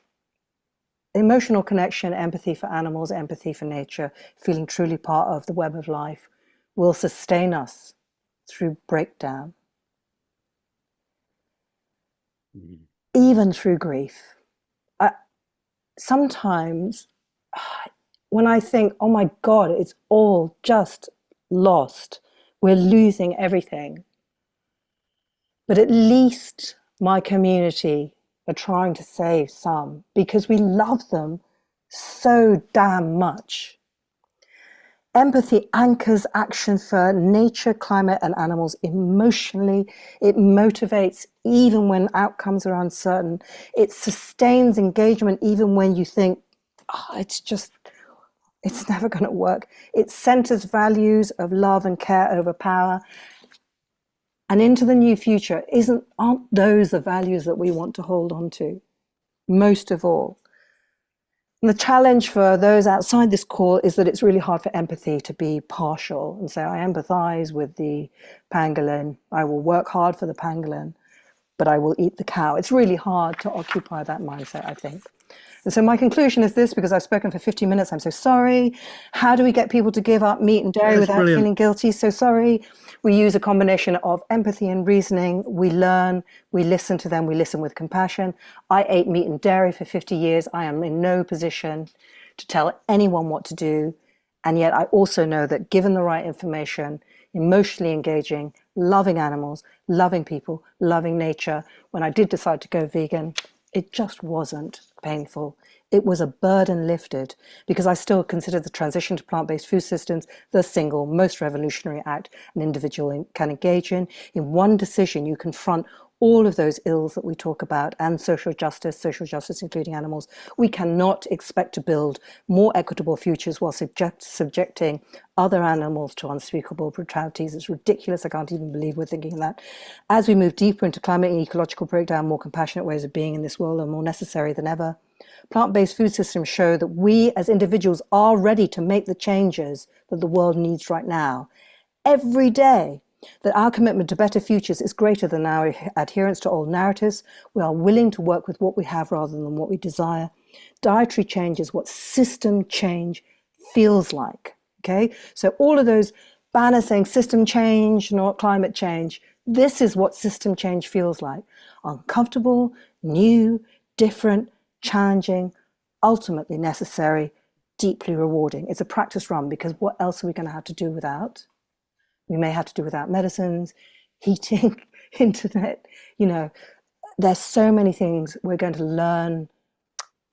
Emotional connection, empathy for animals, empathy for nature, feeling truly part of the web of life will sustain us through breakdown. Even through grief. Sometimes when I think, oh my God, it's all just lost, we're losing everything. But at least my community are trying to save some because we love them so damn much. Empathy anchors action for nature, climate, and animals emotionally. It motivates even when outcomes are uncertain. It sustains engagement even when you think, oh, it's never going to work. It centers values of love and care over power. And into the new future, aren't those the values that we want to hold on to, most of all? And the challenge for those outside this call is that it's really hard for empathy to be partial and say, I empathize with the pangolin, I will work hard for the pangolin, but I will eat the cow. It's really hard to occupy that mindset, I think. And so my conclusion is this, because I've spoken for 50 minutes, I'm so sorry. How do we get people to give up meat and dairy without feeling guilty? So sorry. We use a combination of empathy and reasoning. We learn, we listen to them, we listen with compassion. I ate meat and dairy for 50 years. I am in no position to tell anyone what to do. And yet I also know that given the right information, emotionally engaging, loving animals, loving people, loving nature, when I did decide to go vegan, it just wasn't painful. It was a burden lifted because I still consider the transition to plant-based food systems the single most revolutionary act an individual can engage in. In one decision, you confront all of those ills that we talk about and social justice including animals. We cannot expect to build more equitable futures while subjecting other animals to unspeakable brutalities. It's ridiculous. I can't even believe we're thinking that. As we move deeper into climate and ecological breakdown, more compassionate ways of being in this world are more necessary than ever. Plant-based food systems show that we as individuals are ready to make the changes that the world needs right now. Every day, that our commitment to better futures is greater than our adherence to old narratives. We are willing to work with what we have rather than what we desire. Dietary change is what system change feels like. Okay, so all of those banners saying system change, not climate change, this is what system change feels like. Uncomfortable, new, different, challenging, ultimately necessary, deeply rewarding. It's a practice run because what else are we going to have to do without? We may have to do without medicines, heating, internet. You know, there's so many things we're going to learn.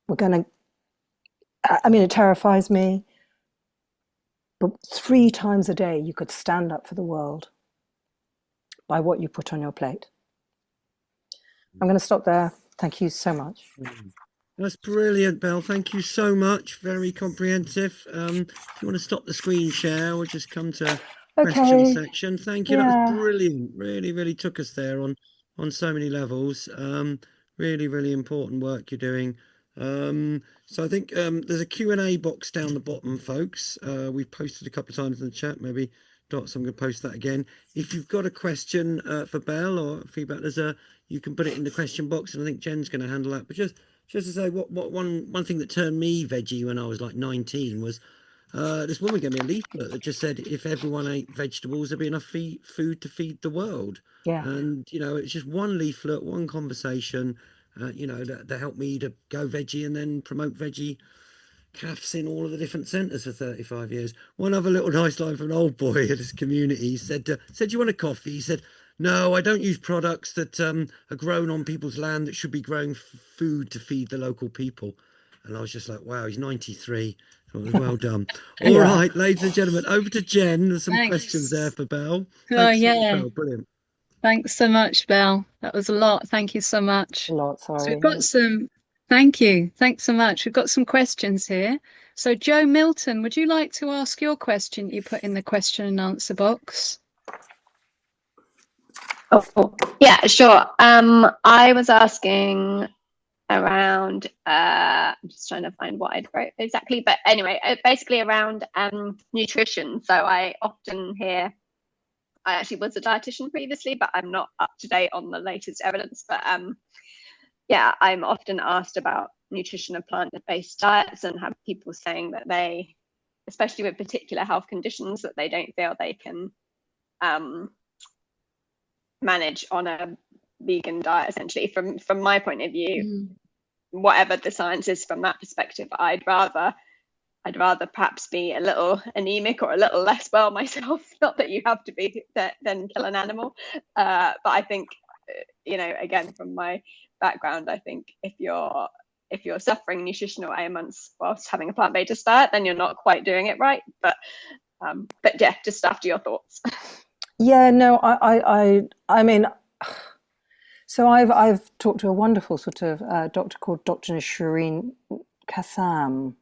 We're going to, I mean, it terrifies me, but 3 times a day you could stand up for the world by what you put on your plate. I'm going to stop there. Thank you so much. That's brilliant, Belle. Thank you so much. Very comprehensive. If you want to stop the screen share or just come to question Okay. section. Thank you. That was Yeah. brilliant. Really, really took us there on so many levels. Really, really important work you're doing. So I think there's a Q&A box down the bottom, folks. We've posted a couple of times in the chat. Maybe Dots, I'm going to post that again. If you've got a question for Belle or feedback, you can put it in the question box, and I think Jen's going to handle that. But just to say, what one thing that turned me veggie when I was like 19 was this woman gave me a leaflet that just said if everyone ate vegetables, there'd be enough food to feed the world. Yeah. And it's just one leaflet, one conversation, that helped me to go veggie and then promote veggie calves in all of the different centres for 35 years. One other little nice line from an old boy at his community. He said, you want a coffee? He said, no, I don't use products that are grown on people's land that should be growing food to feed the local people. And I was just like, wow, he's 93. Well done. All Yeah. right, ladies and gentlemen, over to Jen. There's some questions there Thanks. for Belle. Oh, Thanks so much, yeah. Belle. Brilliant. Thanks so much, Belle. That was a lot. Thank you so A much. lot. So we've Sorry. got some, thank you. Thanks so much. We've got some questions here. So Joe Milton, would you like to ask your question you put in the question and answer box? Oh, yeah, sure. I was asking around, I'm just trying to find what I'd wrote exactly, but anyway, basically around nutrition. So I often hear, I actually was a dietitian previously, but I'm not up to date on the latest evidence. But yeah, I'm often asked about nutrition of plant-based diets and have people saying that they, especially with particular health conditions, that they don't feel they can manage on a vegan diet. Essentially, from my point of view, whatever the science is from that perspective, I'd rather perhaps be a little anemic or a little less well myself. Not that you have to be then kill an animal, but I think again, from my background, I think if you're suffering nutritional ailments whilst having a plant-based diet, then you're not quite doing it right. But yeah, just after your thoughts. Yeah, no, I mean, so I've talked to a wonderful sort of doctor called Dr. Shireen Kassam,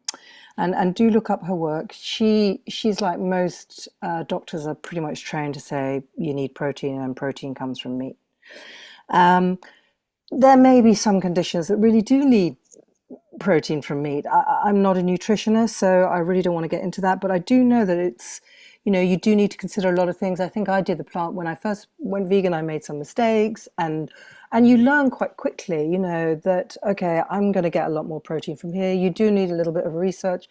and do look up her work. She's like most doctors are pretty much trained to say you need protein, and protein comes from meat. There may be some conditions that really do need protein from meat. I'm not a nutritionist, so I really don't want to get into that, but I do know that it's, you do need to consider a lot of things. I think I did the plant when I first went vegan, I made some mistakes, and you learn quite quickly, that, okay, I'm going to get a lot more protein from here. You do need a little bit of research,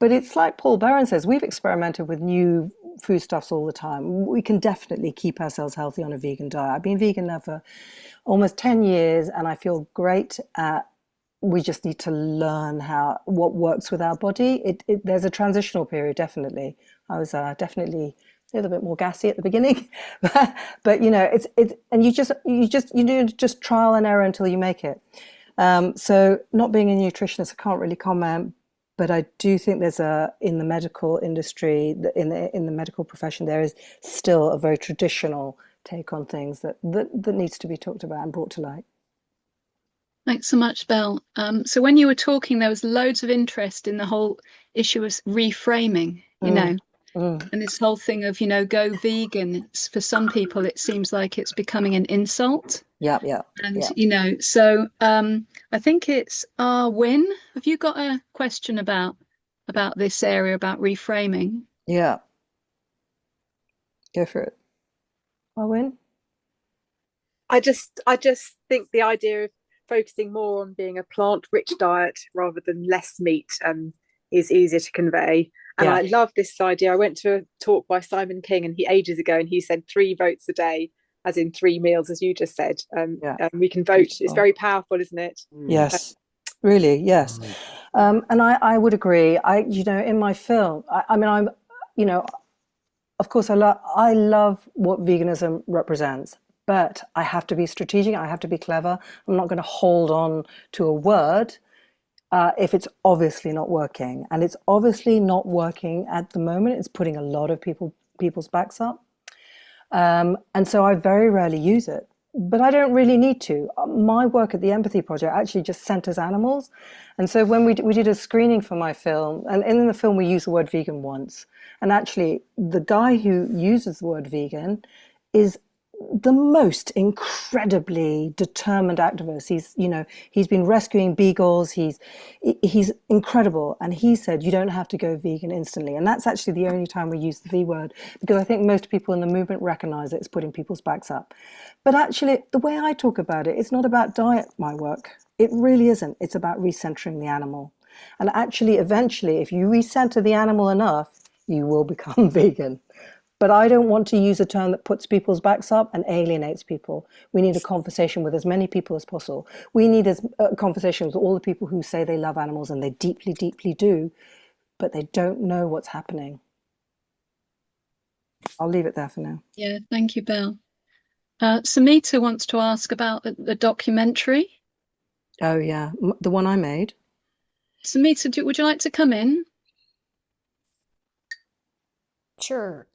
but it's like Paul Barron says, we've experimented with new foodstuffs all the time. We can definitely keep ourselves healthy on a vegan diet. I've been vegan now for almost 10 years, and I feel great. we just need to learn what works with our body. There's a transitional period, definitely. I was definitely a little bit more gassy at the beginning, but it's and you do just trial and error until you make it. So not being a nutritionist, I can't really comment, but I do think there's in the medical industry, in the medical profession, there is still a very traditional take on things that needs to be talked about and brought to light. Thanks so much, Belle. So when you were talking, there was loads of interest in the whole issue of reframing, Mm. and this whole thing of, go vegan. For some people, it seems like it's becoming an insult. Yeah. And, so I think it's Win. Have you got a question about this area, about reframing? Yeah. Go for it. Win. I just think the idea of focusing more on being a plant-rich diet rather than less meat is easier to convey. And I love this idea. I went to a talk by Simon King ages ago, and he said 3 votes a day, as in 3 meals, as you just said. We can vote. It's very powerful, isn't it? Yes, really, yes. And I would agree. In my film, I'm, of course, I love what veganism represents, but I have to be strategic. I have to be clever. I'm not going to hold on to a word if it's obviously not working. And it's obviously not working at the moment. It's putting a lot of people's backs up. And so I very rarely use it, but I don't really need to. My work at the Empathy Project actually just centers animals. And so when we did a screening for my film, and in the film we use the word vegan once, and actually the guy who uses the word vegan is the most incredibly determined activist. He's been rescuing beagles. He's incredible. And he said, you don't have to go vegan instantly. And that's actually the only time we use the V word, because I think most people in the movement recognize it's putting people's backs up. But actually, the way I talk about it, it's not about diet, my work. It really isn't. It's about recentering the animal. And actually, eventually, if you recenter the animal enough, you will become vegan. But I don't want to use a term that puts people's backs up and alienates people. We need a conversation with as many people as possible. We need a conversation with all the people who say they love animals, and they deeply, deeply do, but they don't know what's happening. I'll leave it there for now. Yeah, thank you, Belle. Samita wants to ask about the documentary. Oh, yeah, the one I made. Samita, would you like to come in? Sure.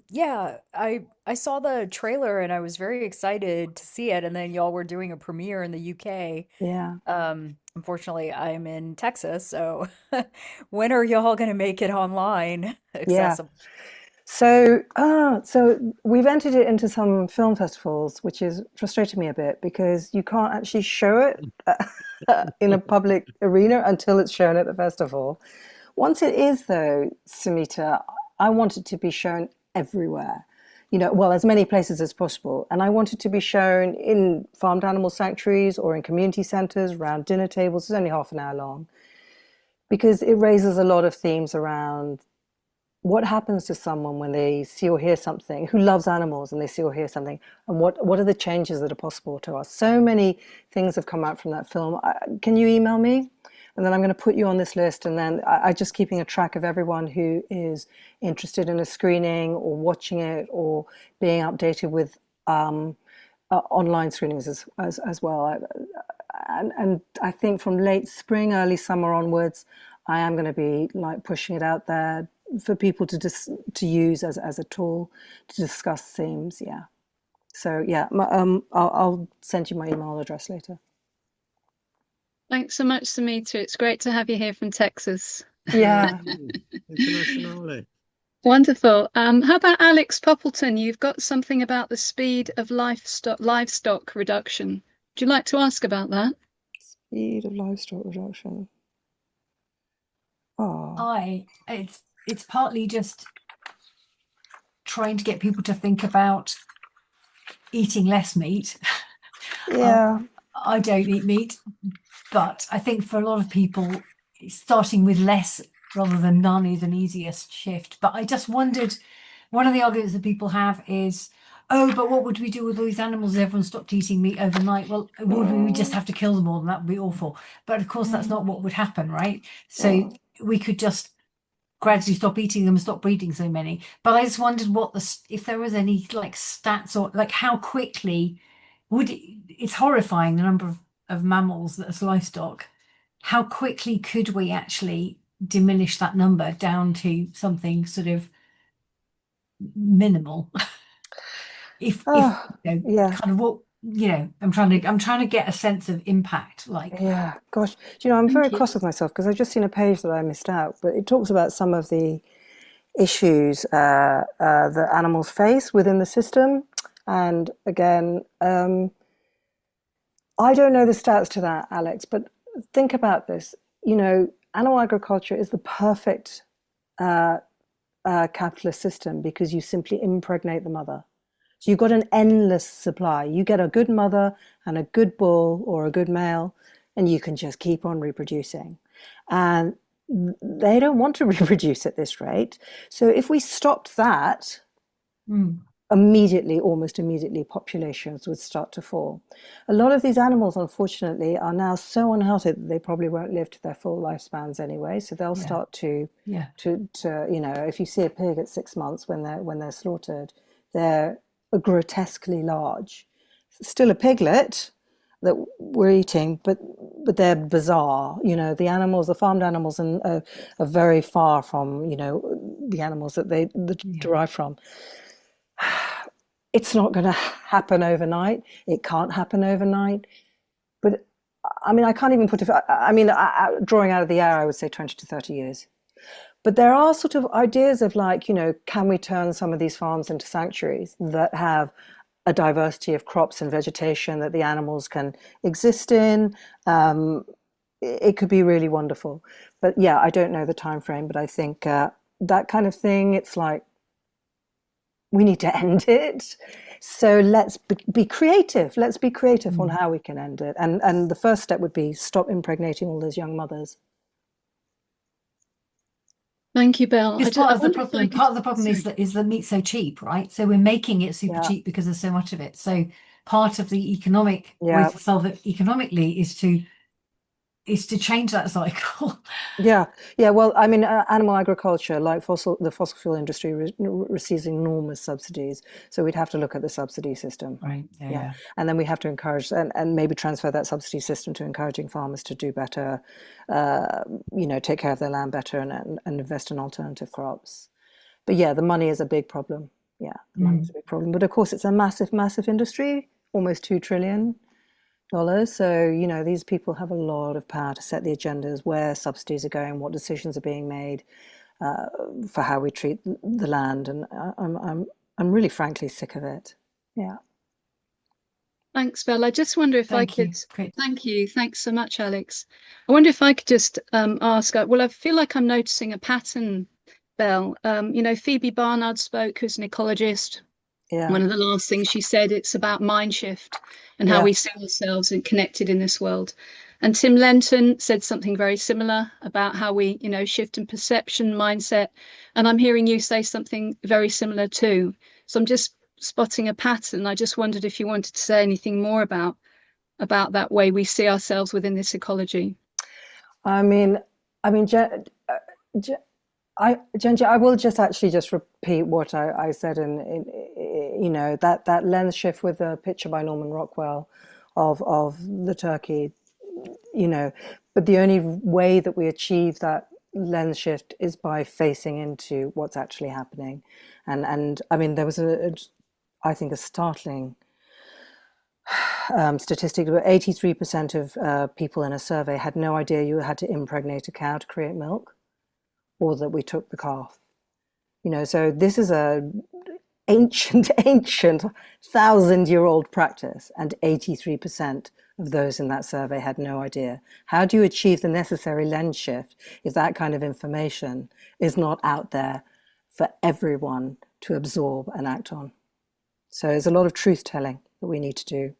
Yeah, I saw the trailer and I was very excited to see it, and then y'all were doing a premiere in the UK. Yeah. Unfortunately, I'm in Texas, so when are y'all gonna make it online accessible? So we've entered it into some film festivals, which is frustrating me a bit, because you can't actually show it in a public arena until it's shown at the festival. Once it is, though, Samita, I want it to be shown everywhere, as many places as possible. And I want it to be shown in farmed animal sanctuaries or in community centres, around dinner tables. It's only half an hour long, because it raises a lot of themes around what happens to someone when they see or hear something, who loves animals and they see or hear something, and what are the changes that are possible to us. So many things have come out from that film. Can you email me? And then I'm going to put you on this list, and then I just keeping a track of everyone who is interested in a screening or watching it or being updated with online screenings as well. And I think from late spring, early summer onwards, I am going to be pushing it out there for people to use as a tool to discuss themes. Yeah. So yeah, I'll send you my email address later. Thanks so much, Samita. It's great to have you here from Texas. Yeah. Internationally. Wonderful. How about Alex Poppleton? You've got something about the speed of livestock reduction. Would you like to ask about that? Speed of livestock reduction. It's partly just trying to get people to think about eating less meat. Yeah. I don't eat meat, but I think for a lot of people, starting with less rather than none is an easiest shift. But I just wondered, one of the arguments that people have is, oh, but what would we do with all these animals if everyone stopped eating meat overnight? Well, would we just have to kill them all, and that would be awful. But of course, that's not what would happen, right? So we could just gradually stop eating them and stop breeding so many. But I just wondered if there was any like stats or like how quickly it's horrifying the number of mammals that are livestock. How quickly could we actually diminish that number down to something sort of minimal? if Yeah. kind of what I'm trying to get a sense of impact, like. Yeah, gosh. Do you know, I'm very Thank you. cross with myself because I've just seen a page that I missed out, but it talks about some of the issues that animals face within the system. And again, I don't know the stats to that, Alex, but think about this. You know, animal agriculture is the perfect capitalist system because you simply impregnate the mother. So you've got an endless supply. You get a good mother and a good bull or a good male, and you can just keep on reproducing. And they don't want to reproduce at this rate. So if we stopped that, almost immediately, populations would start to fall. A lot of these animals, unfortunately, are now so unhealthy that they probably won't live to their full lifespans anyway. So they'll start to if you see a pig at 6 months when they're slaughtered, they're grotesquely large. Still a piglet that we're eating, but they're bizarre. You know, the farmed animals are very far from, the animals that they derive from. It's not going to happen overnight. It can't happen overnight. But I mean, I can't even put it, I mean, drawing out of the air, I would say 20 to 30 years. But there are sort of ideas of like, can we turn some of these farms into sanctuaries that have a diversity of crops and vegetation that the animals can exist in? It could be really wonderful. But yeah, I don't know the time frame, but I think that kind of thing, it's like, we need to end it. So let's be creative. Let's be creative on how we can end it. And the first step would be stop impregnating all those young mothers. Thank you, Belle. It's part of the problem. Part of the problem is the meat's so cheap, right? So we're making it super cheap because there's so much of it. So part of the economic way to solve it economically is to change that cycle. Yeah. Well, I mean, animal agriculture, like the fossil fuel industry, receives enormous subsidies. So we'd have to look at the subsidy system. Right. Yeah. And then we have to encourage and maybe transfer that subsidy system to encouraging farmers to do better, take care of their land better and invest in alternative crops. But yeah, the money is a big problem. Yeah, the money is a big problem. But of course, it's a massive, massive industry, almost $2 trillion. So, these people have a lot of power to set the agendas, where subsidies are going, what decisions are being made for how we treat the land. And I'm really frankly sick of it. Yeah. Thanks, Belle. I just wonder if I could. Great. Thank you. Thanks so much, Alex. I wonder if I could just ask. Well, I feel like I'm noticing a pattern, Belle. Phoebe Barnard spoke, who's an ecologist. Yeah. One of the last things she said, it's about mind shift and how we see ourselves and connected in this world. And Tim Lenton said something very similar about how we, shift in perception, mindset. And I'm hearing you say something very similar too. So I'm just spotting a pattern. I just wondered if you wanted to say anything more about that way we see ourselves within this ecology. I mean, Genji, I will just repeat what I said that lens shift with the picture by Norman Rockwell of the turkey, but the only way that we achieve that lens shift is by facing into what's actually happening. And I mean, there was I think a startling statistic that 83% of people in a survey had no idea you had to impregnate a cow to create milk, or that we took the calf. So this is a ancient 1,000-year-old practice, and 83% of those in that survey had no idea. How do you achieve the necessary lens shift if that kind of information is not out there for everyone to absorb and act on? So there's a lot of truth telling that we need to do.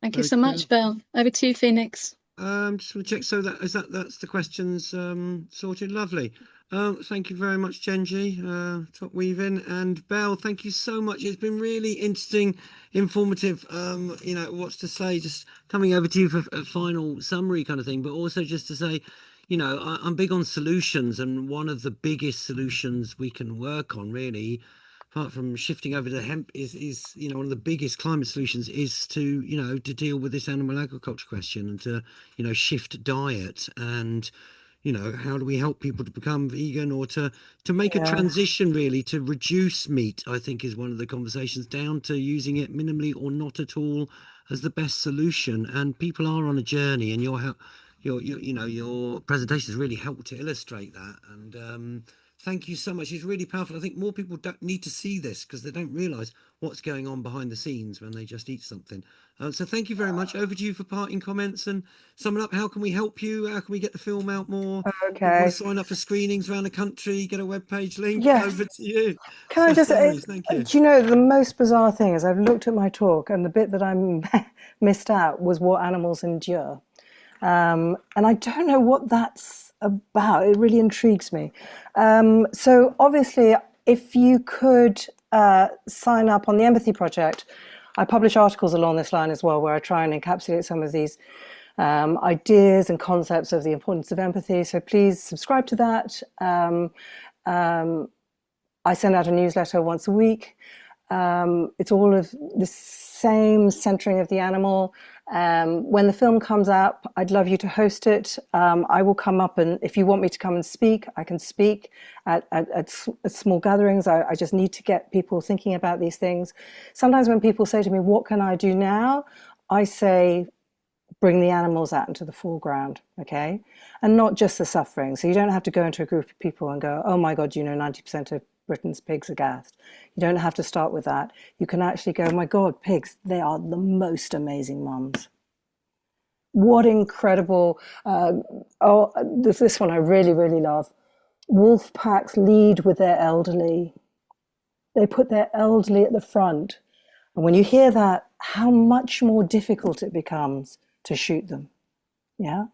Thank you so much, Belle. Over to you, Phoenix. Just want to check. So that's the questions sorted. Lovely. Thank you very much, Genji, Top Weaving, and Belle. Thank you so much. It's been really interesting, informative. You know, what's to say? Just coming over to you for a final summary kind of thing, but also just to say, you know, I'm big on solutions, and one of the biggest solutions we can work on, really, apart from shifting over to hemp, is you know, one of the biggest climate solutions is to, you know, to deal with this animal agriculture question and to, you know, shift diet. And you know, how do we help people to become vegan or to make a transition, really, to reduce meat? I think is one of the conversations, down to using it minimally or not at all as the best solution. And people are on a journey, and your you know, your presentation has really helped to illustrate that. And thank you so much. It's really powerful. I think more people don't need to see this because they don't realize what's going on behind the scenes when they just eat something. So thank you very much. Over to you for parting comments and summing up. How can we help you? How can we get the film out more? People want to sign up for screenings around the country, get a webpage link. Yes. Over to you. Can I just Summaries, thank you. Do you know, the most bizarre thing is I've looked at my talk, and the bit that I missed out was what animals endure. And I don't know what that's about. It really intrigues me. So obviously, if you could sign up on the Empathy Project, I publish articles along this line as well, where I try and encapsulate some of these ideas and concepts of the importance of empathy. So please subscribe to that. I send out a newsletter once a week. It's all of the same centering of the animal. When the film comes up, I'd love you to host it. I will come up, and if you want me to come and speak, I can speak at small gatherings. I just need to get people thinking about these things. Sometimes when people say to me, what can I do now? I say, bring the animals out into the foreground, okay? And not just the suffering. So you don't have to go into a group of people and go, oh my God, you know, 90% of Britain's pigs are gassed. You don't have to start with that. You can actually go, oh my God, pigs, they are the most amazing mums. What incredible, this one I really, really love. Wolf packs lead with their elderly. They put their elderly at the front. And when you hear that, how much more difficult it becomes to shoot them. Yeah.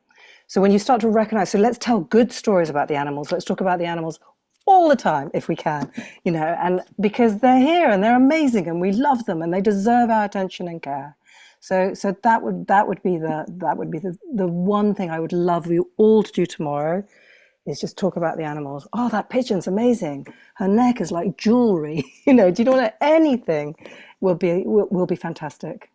So when you start to recognize, so let's tell good stories about the animals. Let's talk about the animals all the time if we can, you know, and because they're here and they're amazing and we love them and they deserve our attention and care. So that would be the one thing I would love you all to do tomorrow, is just talk about the animals. Oh, that pigeon's amazing. Her neck is like jewelry. You know, do you know what? Anything will be fantastic.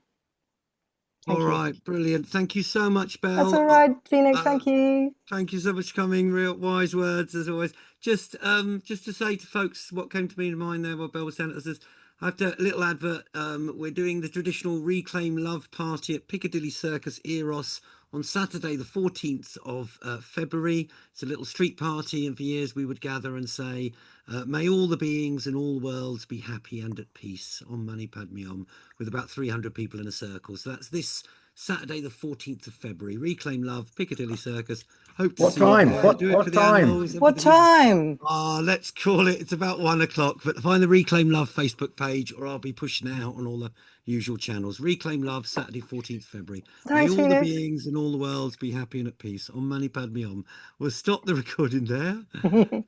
All right, brilliant. Thank you so much, Belle. That's all right, Phoenix. Thank you. Thank you so much for coming. Real wise words as always. Just to say to folks what came to me in mind there, what Belle was saying, is I have a little advert. We're doing the traditional Reclaim Love party at Piccadilly Circus Eros on Saturday, the 14th of February. It's a little street party, and for years we would gather and say, may all the beings in all worlds be happy and at peace. Om Mani Padme Hum, with about 300 people in a circle. So that's this Saturday, the 14th of February. Reclaim Love, Piccadilly Circus. Hope to see you there. What Do it for the time? animals. What time? Let's call it. It's about 1 o'clock. But find the Reclaim Love Facebook page, or I'll be pushing it out on all the usual channels. Reclaim Love, Saturday, 14th February. Thanks, May all Phoenix. the beings in all the worlds be happy and at peace. Om Mani Padme Hum. We'll stop the recording there.